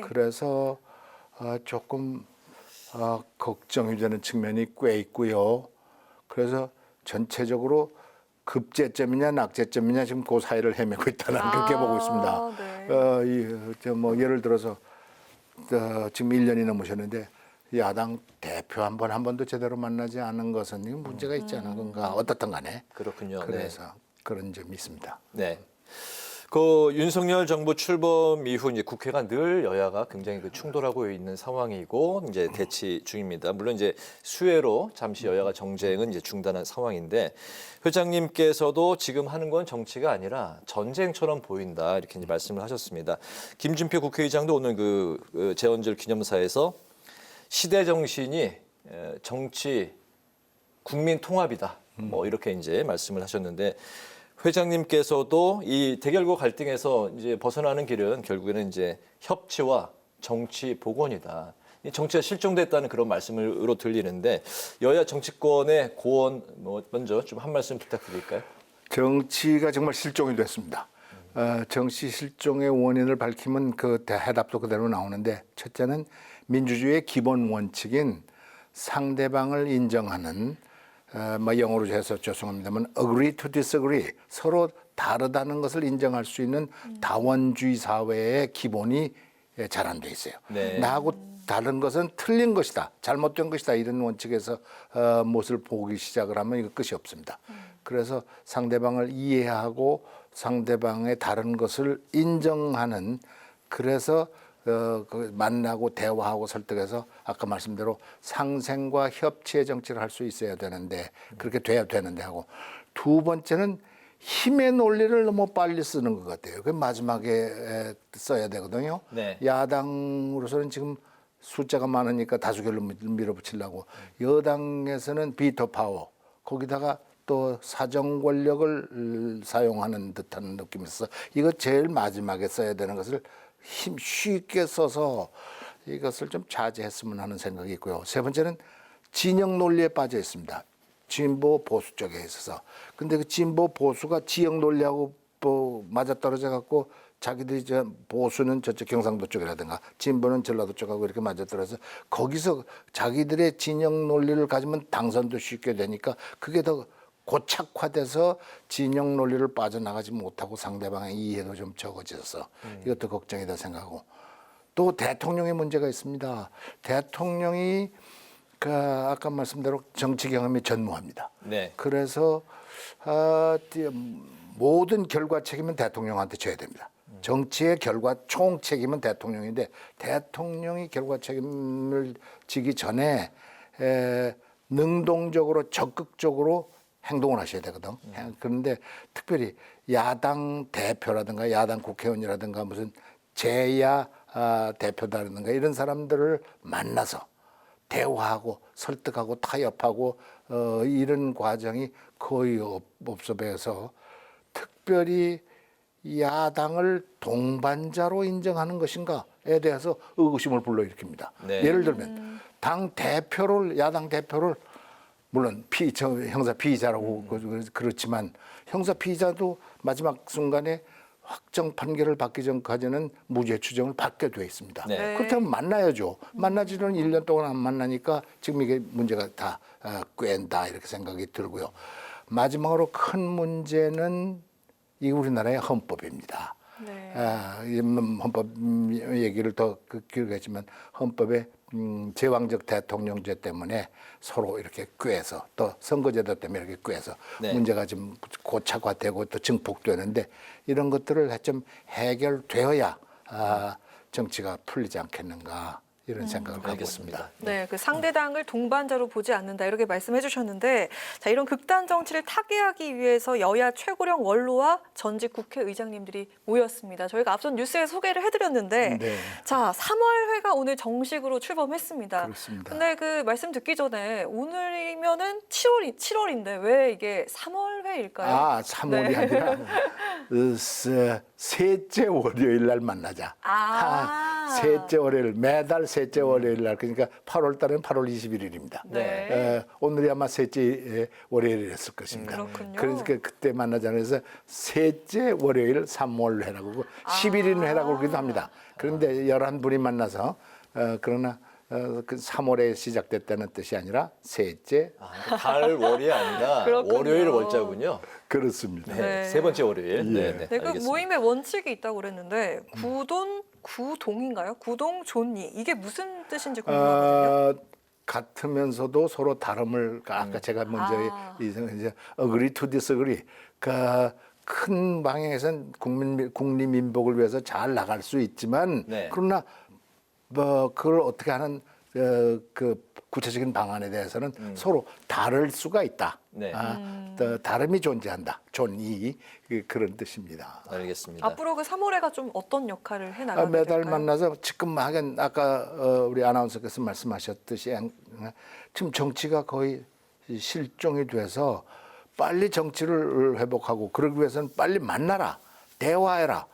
그래서 조금 걱정이 되는 측면이 꽤 있고요. 그래서 전체적으로 급제점이냐 낙제점이냐 지금 그 사이를 헤매고 있다는 그렇게 보고 있습니다. 뭐 예를 들어서 지금 1년이 넘으셨는데 야당 대표 한 번도 제대로 만나지 않은 것은 문제가 있지 않은 건가, 어떻든 간에. 그렇군요. 그래서 그런 점이 있습니다. 네. 그 윤석열 정부 출범 이후 이제 국회가 늘 여야가 굉장히 그 충돌하고 있는 상황이고 이제 대치 중입니다. 물론 이제 수혜로 잠시 여야가 정쟁은 이제 중단한 상황인데, 회장님께서도 지금 하는 건 정치가 아니라 전쟁처럼 보인다 이렇게 이제 말씀을 하셨습니다. 김진표 국회의장도 오늘 그 재헌절 기념사에서 시대 정신이 정치 국민 통합이다. 뭐 이렇게 이제 말씀을 하셨는데, 회장님께서도 이 대결과 갈등에서 이제 벗어나는 길은 결국에는 이제 협치와 정치 복원이다. 이 정치가 실종됐다는 그런 말씀으로 들리는데, 여야 정치권의 고언 뭐 먼저 좀 한 말씀 부탁드릴까요? 정치가 정말 실종이 됐습니다. 정치 실종의 원인을 밝히면 그 해답도 그대로 나오는데, 첫째는 민주주의의 기본 원칙인 상대방을 인정하는, 뭐 영어로 해서 죄송합니다만 agree to disagree, 서로 다르다는 것을 인정할 수 있는 다원주의 사회의 기본이 잘 안 돼 있어요. 나하고 다른 것은 틀린 것이다, 잘못된 것이다, 이런 원칙에서 무엇을 보기 시작을 하면 이거 끝이 없습니다. 그래서 상대방을 이해하고 상대방의 다른 것을 인정하는, 그래서 만나고 대화하고 설득해서 아까 말씀대로 상생과 협치의 정치를 할 수 있어야 되는데, 그렇게 돼야 되는데 하고, 두 번째는 힘의 논리를 너무 빨리 쓰는 것 같아요. 그 마지막에 써야 되거든요. 야당으로서는 지금 숫자가 많으니까 다수결로 밀어붙이려고, 여당에서는 비토 파워, 거기다가 또 사정 권력을 사용하는 듯한 느낌이 있어서 이거 제일 마지막에 써야 되는 것을 쉽게 써서 이것을 좀 자제했으면 하는 생각이 있고요. 세 번째는 진영 논리에 빠져 있습니다. 진보 보수 쪽에 있어서. 근데 그 진보 보수가 지역 논리하고 맞아떨어져 갖고 자기들이 보수는 저쪽 경상도 쪽이라든가 진보는 전라도 쪽하고 이렇게 맞아떨어져서 거기서 자기들의 진영 논리를 가지면 당선도 쉽게 되니까 그게 더 고착화돼서 진영 논리를 빠져나가지 못하고 상대방의 이해도 좀 적어져서 이것도 걱정이다 생각하고, 또 대통령의 문제가 있습니다. 대통령이 아까 말씀대로 정치 경험이 전무합니다. 그래서 모든 결과 책임은 대통령한테 져야 됩니다. 정치의 결과 총 책임은 대통령인데 대통령이 결과 책임을 지기 전에 능동적으로 적극적으로 행동을 하셔야 되거든. 그런데 특별히 야당 대표라든가 야당 국회의원이라든가 무슨 제야 대표다라든가 이런 사람들을 만나서 대화하고 설득하고 타협하고 이런 과정이 거의 없어 보여서 특별히 야당을 동반자로 인정하는 것인가에 대해서 의구심을 불러일으킵니다. 네. 예를 들면 당 대표를 야당 대표를 물론 형사 피의자라고 그렇지만 형사 피의자도 마지막 순간에 확정 판결을 받기 전까지는 무죄 추정을 받게 돼 있습니다. 네. 그렇다면 만나야죠. 만나지는 1년 동안 안 만나니까 지금 이게 문제가 다 꿰다 이렇게 생각이 들고요. 마지막으로 큰 문제는 이 우리나라의 헌법입니다. 네. 헌법 얘기를 더 길겠지만 헌법에 제왕적 대통령제 때문에 서로 이렇게 꿰서 또 선거제도 때문에 이렇게 꿰서 네. 문제가 좀 고착화되고 또 증폭되는데 이런 것들을 좀 해결되어야 정치가 풀리지 않겠는가 이런 생각을 하고 있습니다. 네, 그 상대당을 동반자로 보지 않는다 이렇게 말씀해 주셨는데 자, 이런 극단 정치를 타개하기 위해서 여야 최고령 원로와 전직 국회의장님들이 모였습니다. 저희가 앞선 뉴스에 소개를 해드렸는데 네. 자, 3월회가 오늘 정식으로 출범했습니다. 그렇습니다. 근데 그 말씀 듣기 전에 오늘이면은 7월인데 왜 이게 3월회일까요? 3월이 네. 아니라 셋째 월요일 날 만나자. 셋째 월요일, 매달 셋째 월요일 날, 그러니까 8월 달에는 8월 21일입니다. 네. 오늘이 아마 셋째 월요일이었을 것입니다. 그렇군요. 그러니까 그때 만나자 해서 셋째 월요일 3월회라고 11인 회라고 그러기도 합니다. 그런데 11분이 만나서 그러나 그 3월에 시작됐다는 뜻이 아니라 셋째 달 월이 아니라 그렇군요. 월요일 월자군요. 그렇습니다. 네. 네. 세 번째 월요일. 예. 네, 네, 그 알겠습니다. 모임의 원칙이 있다고 그랬는데 구동인가요? 구동 존니 이게 무슨 뜻인지 궁금하거든요. 같으면서도 서로 다름을 아까 제가 먼저 이제 agree to disagree 큰 방향에선 국리민복을 위해서 잘 나갈 수 있지만 네. 그러나 뭐 그걸 어떻게 하는 그 구체적인 방안에 대해서는 서로 다를 수가 있다. 네. 다름이 존재한다. 존이 그런 뜻입니다. 알겠습니다. 앞으로 그 3월회가 좀 어떤 역할을 해 나가게 매달 될까요? 만나서 지금 하긴 아까 우리 아나운서께서 말씀하셨듯이 지금 정치가 거의 실종이 돼서 빨리 정치를 회복하고 그러기 위해서는 빨리 만나라, 대화해라,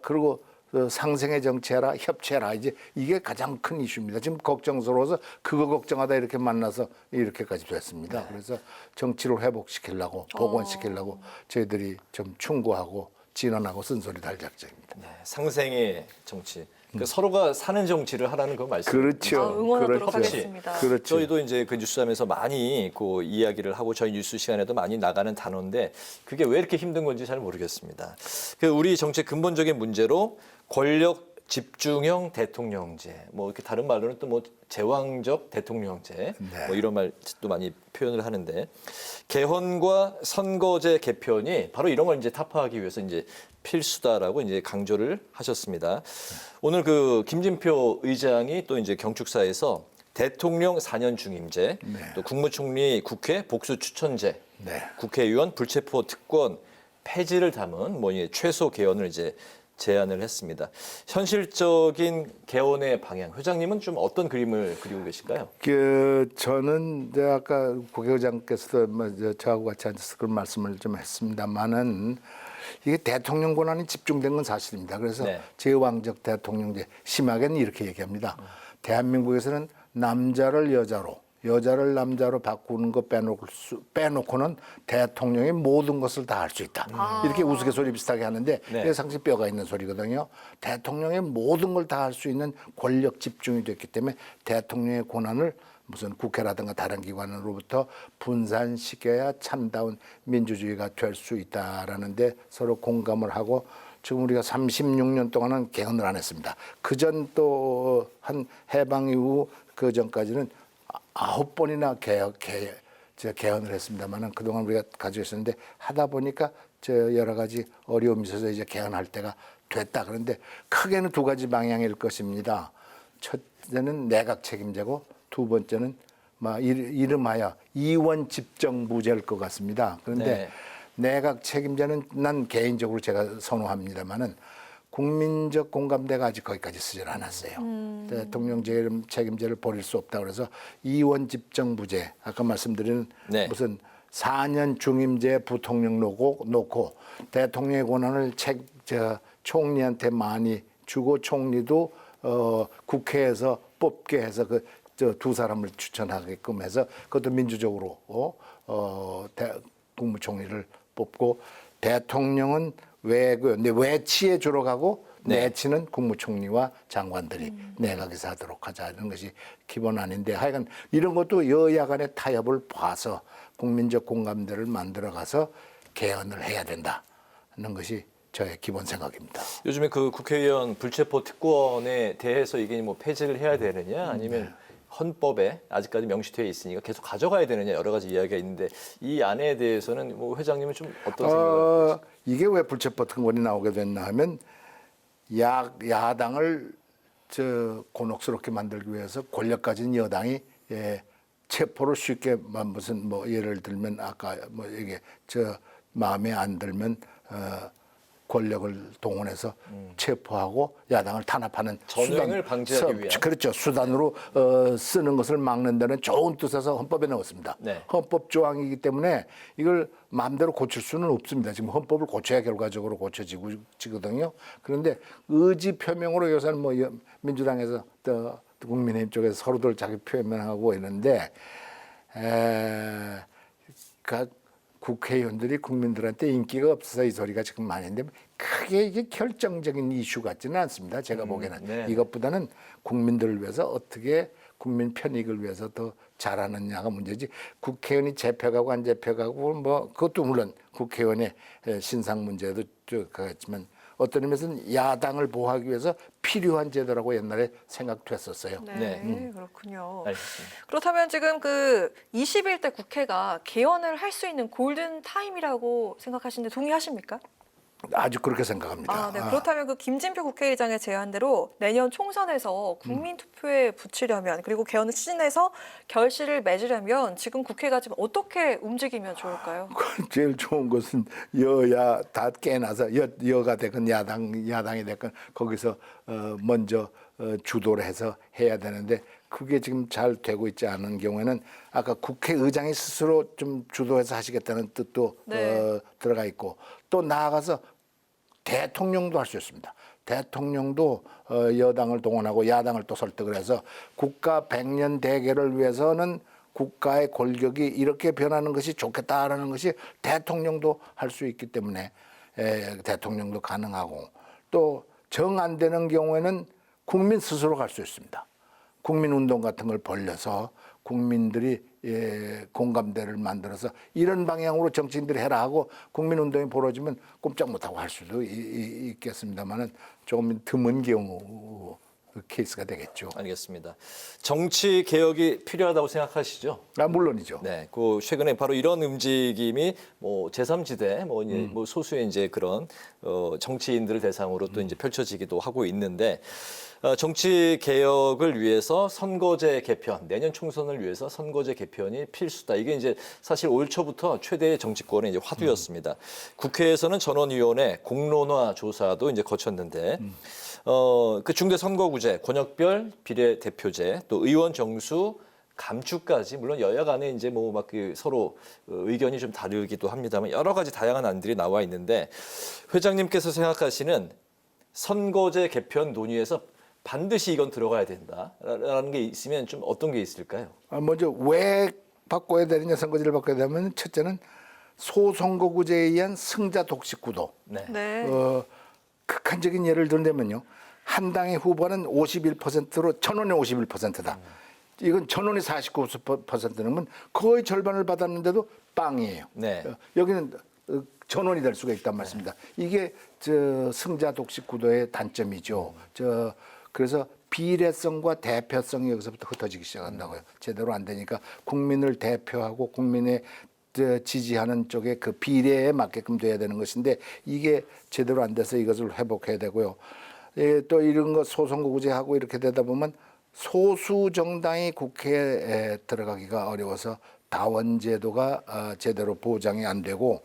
그리고 상생의 정치해라, 협치해라. 이제 이게 가장 큰 이슈입니다. 지금 걱정스러워서 그거 걱정하다 이렇게 만나서 이렇게까지 됐습니다. 그래서 정치를 회복시키려고 복원시키려고 저희들이 좀 충고하고 진언하고 쓴소리 달 작정입니다. 네, 상생의 정치. 그 서로가 사는 정치를 하라는 그 말씀. 그렇죠. 응원하도록 그렇죠. 하겠습니다. 그렇죠. 저희도 이제 그 뉴스하면서 많이 그 이야기를 하고 저희 뉴스 시간에도 많이 나가는 단어인데 그게 왜 이렇게 힘든 건지 잘 모르겠습니다. 그 우리 정치의 근본적인 문제로 권력 집중형 대통령제, 뭐 이렇게 다른 말로는 또 뭐 제왕적 대통령제, 뭐 이런 말도 많이 표현을 하는데 개헌과 선거제 개편이 바로 이런 걸 이제 타파하기 위해서 이제 필수다라고 이제 강조를 하셨습니다. 오늘 그 김진표 의장이 또 이제 경축사에서 대통령 4년 중임제, 또 국무총리 국회 복수 추천제, 국회의원 불체포 특권 폐지를 담은 뭐 최소 개헌을 이제 제안을 했습니다. 현실적인 개헌의 방향, 회장님은 좀 어떤 그림을 그리고 계실까요? 저는 이제 아까 국회의장께서도 저하고 같이 앉아서 그런 말씀을 좀 했습니다만은 이게 대통령 권한이 집중된 건 사실입니다. 그래서 제왕적 대통령제, 심하게는 이렇게 얘기합니다. 대한민국에서는 남자를 여자를 남자로 바꾸는 거 빼놓고는 대통령이 모든 것을 다 할 수 있다. 이렇게 우스갯소리 비슷하게 하는데 이게 상당히 뼈가 있는 소리거든요. 대통령의 모든 걸 다 할 수 있는 권력 집중이 됐기 때문에 대통령의 권한을 무슨 국회라든가 다른 기관으로부터 분산시켜야 참다운 민주주의가 될 수 있다라는데 서로 공감을 하고 지금 우리가 36년 동안은 개헌을 안 했습니다. 그전 또 한 해방 이후 그 전까지는 9번이나 개헌을 했습니다만은 그동안 우리가 가지고 있었는데 하다 보니까 저 여러 가지 어려움이 있어서 이제 개헌할 때가 됐다. 그런데 크게는 두 가지 방향일 것입니다. 첫째는 내각 책임제고 두 번째는 이름하여 이원 집정부제일 것 같습니다. 그런데 내각 책임제는 난 개인적으로 제가 선호합니다만은 국민적 공감대가 아직 거기까지 쓰질 않았어요. 대통령 책임제를 버릴 수 없다 그래서 이원 집정부제 아까 말씀드린 무슨 4년 중임제 부통령 놓고 대통령의 권한을 총리한테 많이 주고 총리도 국회에서 뽑게 해서 두 사람을 추천하게끔 해서 그것도 민주적으로 국무총리를 뽑고 대통령은 외치에 주로 가고 내치는 국무총리와 장관들이 내각에서 하도록 하자는 것이 기본 아닌데 하여간 이런 것도 여야 간의 타협을 봐서 국민적 공감대를 만들어가서 개헌을 해야 된다는 것이 저의 기본 생각입니다. 요즘에 그 국회의원 불체포 특권에 대해서 이게 뭐 폐지를 해야 되느냐 아니면 헌법에 아직까지 명시되어 있으니까 계속 가져가야 되느냐 여러 가지 이야기가 있는데 이 안에 대해서는 뭐 회장님은 좀 어떤 생각을 이게 왜 불체포 특권이 나오게 됐나 하면 야당을 곤혹스럽게 만들기 위해서 권력 가진 여당이 체포를 쉽게 무슨 예를 들면 아까 이게 마음에 안 들면 권력을 동원해서 체포하고 야당을 탄압하는 전횡을 방지하기 위한 그렇죠. 수단으로 쓰는 것을 막는다는 좋은 뜻에서 헌법에 넣었습니다. 헌법 조항이기 때문에 이걸 마음대로 고칠 수는 없습니다. 지금 헌법을 고쳐야 결과적으로 고쳐지거든요. 그런데 의지 표명으로 요새는 민주당에서 또 국민의힘 쪽에서 서로들 자기 표명하고 있는데 국회의원들이 국민들한테 인기가 없어서 이 소리가 지금 많은데 크게 이게 결정적인 이슈 같지는 않습니다. 제가 보기에는 이것보다는 국민들을 위해서 어떻게 국민 편익을 위해서 더 잘하느냐가 문제지 국회의원이 잡혀가고 안 잡혀가고 그것도 물론 국회의원의 신상 문제도 그렇지만 어떤 의미에서는 야당을 보호하기 위해서 필요한 제도라고 옛날에 생각됐었어요. 그렇군요. 알겠습니다. 그렇다면 지금 21대 국회가 개헌을 할 수 있는 골든 타임이라고 생각하시는데 동의하십니까? 아주 그렇게 생각합니다. 그렇다면 김진표 국회의장의 제안대로 내년 총선에서 국민투표에 붙이려면 그리고 개헌을 추진해서 결실을 맺으려면 지금 국회가 지금 어떻게 움직이면 좋을까요? 제일 좋은 것은 여야 다 깨나서 여가 됐건 야당이 됐건 거기서 먼저 주도를 해서 해야 되는데 그게 지금 잘 되고 있지 않은 경우에는 아까 국회의장이 스스로 좀 주도해서 하시겠다는 뜻도 들어가 있고 또 나아가서 대통령도 할 수 있습니다. 대통령도 여당을 동원하고 야당을 또 설득을 해서 국가 100년 대계를 위해서는 국가의 골격이 이렇게 변하는 것이 좋겠다라는 것이 대통령도 할 수 있기 때문에 대통령도 가능하고 또 정 안 되는 경우에는 국민 스스로 갈 수 있습니다. 국민운동 같은 걸 벌려서 국민들이 공감대를 만들어서 이런 방향으로 정치인들이 해라 하고 국민운동이 벌어지면 꼼짝 못하고 할 수도 있겠습니다만은 조금 드문 경우 케이스가 되겠죠. 알겠습니다. 정치 개혁이 필요하다고 생각하시죠? 물론이죠. 네, 최근에 바로 이런 움직임이 제3지대 소수의 이제 그런 정치인들을 대상으로 또 이제 펼쳐지기도 하고 있는데 정치 개혁을 위해서 선거제 개편, 내년 총선을 위해서 선거제 개편이 필수다. 이게 이제 사실 올 초부터 최대의 정치권의 이제 화두였습니다. 국회에서는 전원위원회 공론화 조사도 이제 거쳤는데. 그 중대선거구제, 권역별 비례대표제, 또 의원 정수 감축까지 물론 여야 간에 이제 서로 의견이 좀 다르기도 합니다만 여러 가지 다양한 안들이 나와 있는데 회장님께서 생각하시는 선거제 개편 논의에서 반드시 이건 들어가야 된다라는 게 있으면 좀 어떤 게 있을까요? 먼저 왜 바꿔야 되느냐 선거제를 바꿔야 되면 첫째는 소선거구제에 의한 승자 독식 구도. 극한적인 예를 들자면요. 한 당의 후보는 51%로 전원의 51%다. 이건 전원이 49%면 거의 절반을 받았는데도 빵이에요. 여기는 전원이 될 수가 있단 말씀입니다. 이게 승자 독식 구도의 단점이죠. 그래서 비례성과 대표성이 여기서부터 흩어지기 시작한다고요. 제대로 안 되니까 국민을 대표하고 국민의 지지하는 쪽에 그 비례에 맞게끔 돼야 되는 것인데 이게 제대로 안 돼서 이것을 회복해야 되고요. 또 이런 거 소선거구제하고 이렇게 되다 보면 소수 정당이 국회에 들어가기가 어려워서 다원제도가 제대로 보장이 안 되고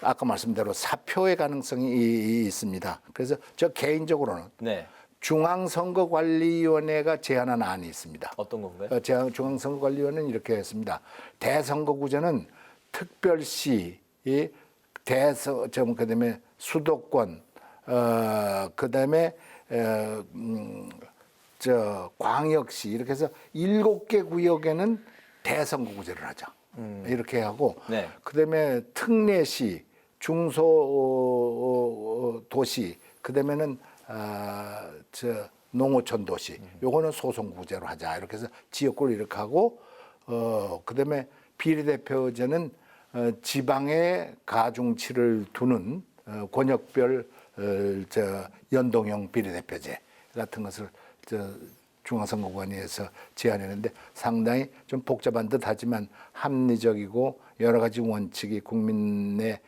아까 말씀대로 사표의 가능성이 있습니다. 그래서 저 개인적으로는 네. 중앙선거관리위원회가 제안한 안이 있습니다. 어떤 건가요? 중앙선거관리위원회는 이렇게 했습니다. 대선거구제는 특별시, 그다음에 수도권, 그다음에 광역시 이렇게 해서 7개 구역에는 대선거구제를 하자. 이렇게 하고 네. 그다음에 특례시, 중소도시, 그다음에는 농어촌 도시, 요거는 소선거구제로 하자. 이렇게 해서 지역구를 이렇게 하고, 그다음에 비례대표제는 지방에 가중치를 두는 권역별 연동형 비례대표제 같은 것을 중앙선거관리에서 제안했는데 상당히 좀 복잡한 듯하지만 합리적이고 여러 가지 원칙이 국민의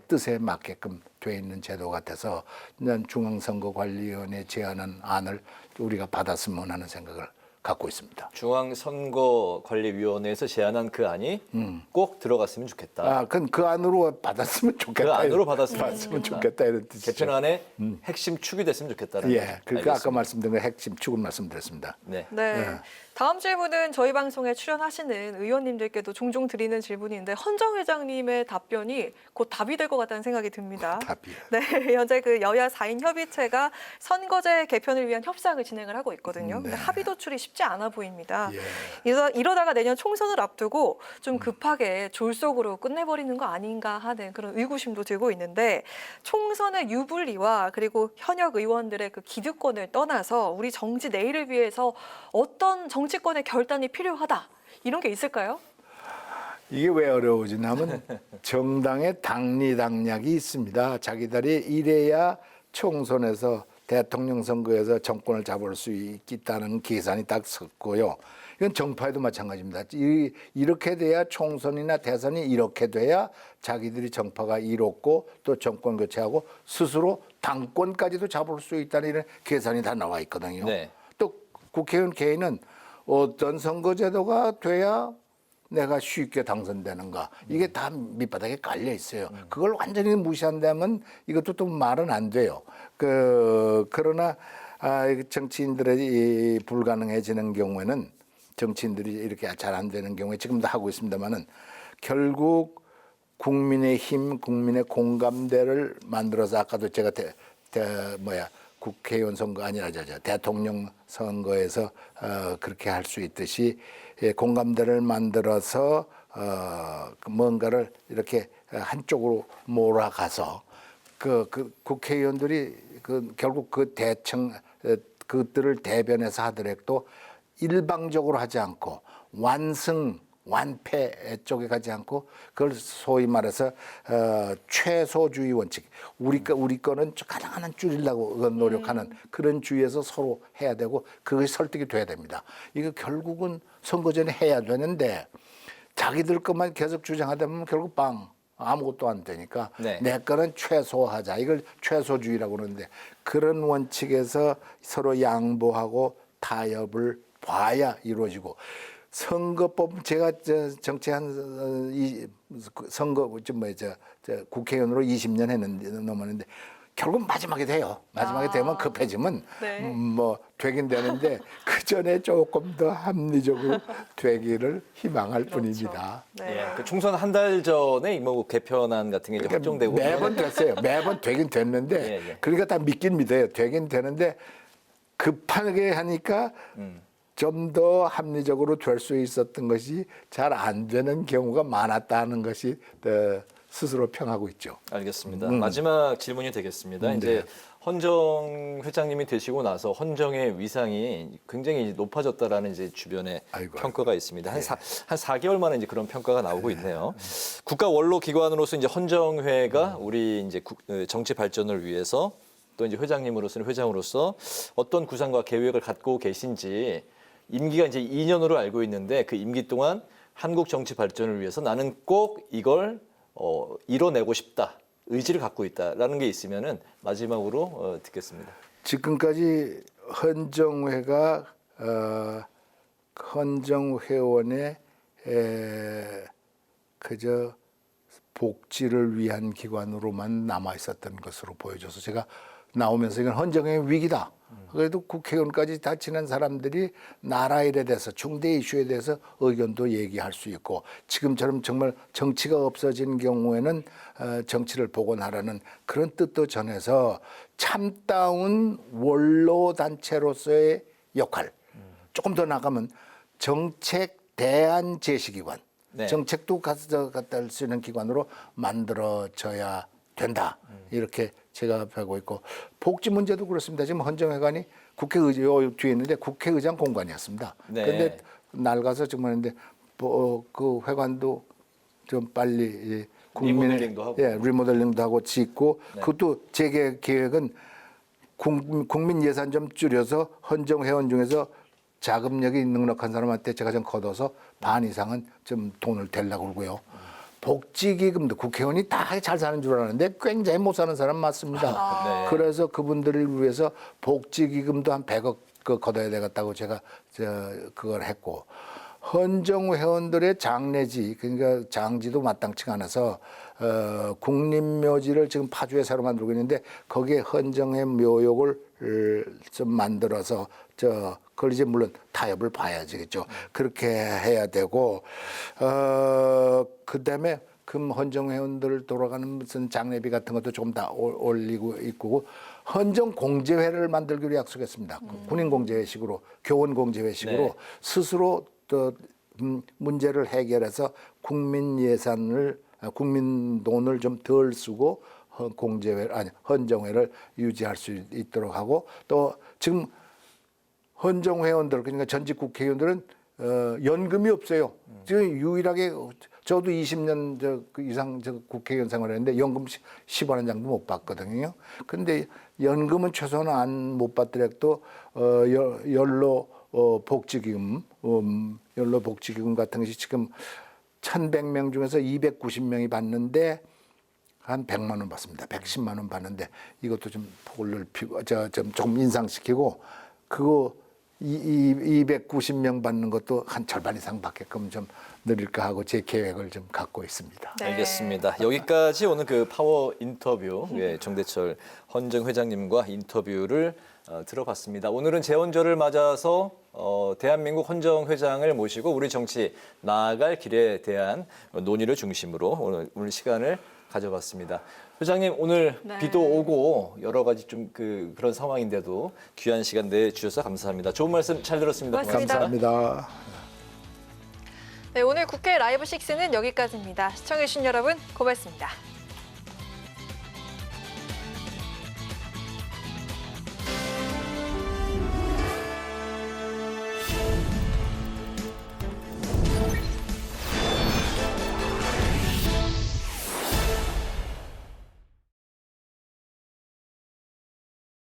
뜻에 맞게끔 돼 있는 제도 같아서 중앙선거관리위원회 제안한 안을 우리가 받았으면 하는 생각을 갖고 있습니다. 중앙선거관리위원회에서 제안한 그 안이 꼭 들어갔으면 좋겠다. 그 안으로 받았으면 좋겠다. 그 안으로 받았으면 좋겠다 이런 뜻이죠. 개편안의 핵심 축이 됐으면 좋겠다는. 예, 그러니까 아까 말씀드린 핵심 축을 말씀드렸습니다. 네. 다음 질문은 저희 방송에 출연하시는 의원님들께도 종종 드리는 질문인데 헌정 회장님의 답변이 곧 답이 될 것 같다는 생각이 듭니다. 답이요. 네, 현재 그 여야 4인 협의체가 선거제 개편을 위한 협상을 진행을 하고 있거든요. 근데 합의 도출이 쉽지 않아 보입니다. 이러다가 내년 총선을 앞두고 좀 급하게 졸속으로 끝내버리는 거 아닌가 하는 그런 의구심도 들고 있는데 총선의 유불리와 그리고 현역 의원들의 그 기득권을 떠나서 우리 정치 내일을 위해서 어떤 정치권의 결단이 필요하다 이런 게 있을까요? 이게 왜 어려워지냐면 정당의 당리당략이 있습니다. 자기들이 이래야 총선에서 대통령 선거에서 정권을 잡을 수 있다는 계산이 딱 섰고요. 이건 정파에도 마찬가지입니다. 이렇게 돼야 총선이나 대선이 이렇게 돼야 자기들이 정파가 이롭고 또 정권 교체하고 스스로 당권까지도 잡을 수 있다는 이런 계산이 다 나와 있거든요. 네. 또 국회의원 개인은 어떤 선거제도가 돼야 내가 쉽게 당선되는가 이게 다 밑바닥에 깔려 있어요. 그걸 완전히 무시한다면 이것도 또 말은 안 돼요. 그러나 정치인들이 불가능해지는 경우에는 정치인들이 이렇게 잘 안 되는 경우에 지금도 하고 있습니다만은 결국 국민의 힘, 국민의 공감대를 만들어서 아까도 제가 국회의원 선거 아니라 대통령 선거에서 그렇게 할 수 있듯이 공감대를 만들어서 뭔가를 이렇게 한쪽으로 몰아가서 그 국회의원들이 결국 그 그들을 대변해서 하더라도 일방적으로 하지 않고 완패 쪽에 가지 않고 그걸 소위 말해서 최소주의 원칙 우리 거는 가능한 줄이려고 노력하는 그런 주의에서 서로 해야 되고 그것이 설득이 돼야 됩니다. 이거 결국은 선거 전에 해야 되는데 자기들 것만 계속 주장하다 보면 결국 아무것도 안 되니까 내 거는 최소화하자. 이걸 최소주의라고 그러는데 그런 원칙에서 서로 양보하고 타협을 봐야 이루어지고 선거법 제가 정치한 선거 국회의원으로 20년 했는데 넘었는데 결국 마지막에 돼요. 마지막에 되면 급해지면 되긴 되는데 그 전에 조금 더 합리적으로 되기를 희망할 뿐입니다. 그 총선 한 달 전에 개편안 같은 게 이제 확정되고 매번 됐어요. 매번 되긴 됐는데 그러니까 다 믿긴 믿어요. 되긴 되는데 급하게 하니까 좀 더 합리적으로 될 수 있었던 것이 잘 안 되는 경우가 많았다는 것이 스스로 평하고 있죠. 알겠습니다. 마지막 질문이 되겠습니다. 이제 헌정 회장님이 되시고 나서 헌정의 위상이 굉장히 높아졌다라는 이제 주변에 평가가 있습니다. 한 4개월 만에 이제 그런 평가가 나오고 있네요. 국가 원로 기관으로서 이제 헌정회가 우리 이제 정치 발전을 위해서 또 이제 회장님으로서는 회장으로서 어떤 구상과 계획을 갖고 계신지 임기가 이제 2년으로 알고 있는데 그 임기 동안 한국 정치 발전을 위해서 나는 꼭 이걸 이뤄내고 싶다, 의지를 갖고 있다라는 게 있으면은 마지막으로 듣겠습니다. 지금까지 헌정회가 헌정회원의 그저 복지를 위한 기관으로만 남아 있었던 것으로 보여져서 제가 나오면서 이건 헌정의 위기다. 그래도 국회의원까지 다 지난 사람들이 나라 일에 대해서 중대 이슈에 대해서 의견도 얘기할 수 있고 지금처럼 정말 정치가 없어진 경우에는 정치를 복원하라는 그런 뜻도 전해서 참다운 원로 단체로서의 역할. 조금 더 나가면 정책 대안 제시기관. 네. 정책도 갖다 할 수 있는 기관으로 만들어져야 된다. 이렇게 제가 보고 있고 복지 문제도 그렇습니다. 지금 헌정회관이 국회의장 뒤에 있는데 국회의장 공간이었습니다. 네. 그런데 낡아서 정말 했는데 그 회관도 좀 빨리 리모델링도 하고. 리모델링도 하고 짓고 네. 그것도 제 계획은 국민 예산 좀 줄여서 헌정회원 중에서 자금력이 넉넉한 사람한테 제가 좀 걷어서 반 이상은 좀 돈을 대려고 그러고요. 복지기금도 국회의원이 다 잘 사는 줄 알았는데 굉장히 못 사는 사람 많습니다. 네. 그래서 그분들을 위해서 복지기금도 한 100억 걷어야 되겠다고 제가 그걸 했고 헌정회원들의 장례지 그러니까 장지도 마땅치가 않아서 국립묘지를 지금 파주에 새로 만들고 있는데 거기에 헌정회 묘역을 좀 만들어서 그걸 이제 물론 타협을 봐야지겠죠. 그렇게 해야 되고 그다음에 금 헌정회원들 돌아가는 무슨 장례비 같은 것도 조금 다 올리고 있고 헌정 공제회를 만들기로 약속했습니다. 군인 공제회식으로 교원 공제회식으로 네. 스스로 또 문제를 해결해서 국민 예산을 국민 돈을 좀 덜 쓰고 헌정회를 유지할 수 있도록 하고 또 지금 헌정회원들 그러니까 전직 국회의원들은 연금이 없어요. 지금 유일하게 저도 20년 이상 국회의원 생활했는데 연금 10원 한 장도 못 받거든요. 근데 연금은 최소한 못 받더라도 연로 복지기금 같은 것이 지금 1,100명 중에서 290명이 받는데 한 100만 원 받습니다. 110만 원 받는데 이것도 좀 폭을 넓히고 조금 인상시키고 그거 290명 받는 것도 한 절반 이상 받게끔 좀 늘릴까 하고 제 계획을 좀 갖고 있습니다. 네. 알겠습니다. 여기까지 오늘 그 파워 인터뷰 정대철 헌정회장님과 인터뷰를 들어봤습니다. 오늘은 재헌절을 맞아서 대한민국 헌정회장을 모시고 우리 정치 나아갈 길에 대한 논의를 중심으로 오늘 시간을 가져봤습니다. 회장님 오늘 네. 비도 오고 여러 가지 좀 그런 상황인데도 귀한 시간 내주셔서 감사합니다. 좋은 말씀 잘 들었습니다. 고맙습니다. 감사합니다. 네, 오늘 국회 라이브 6는 여기까지입니다. 시청해주신 여러분 고맙습니다.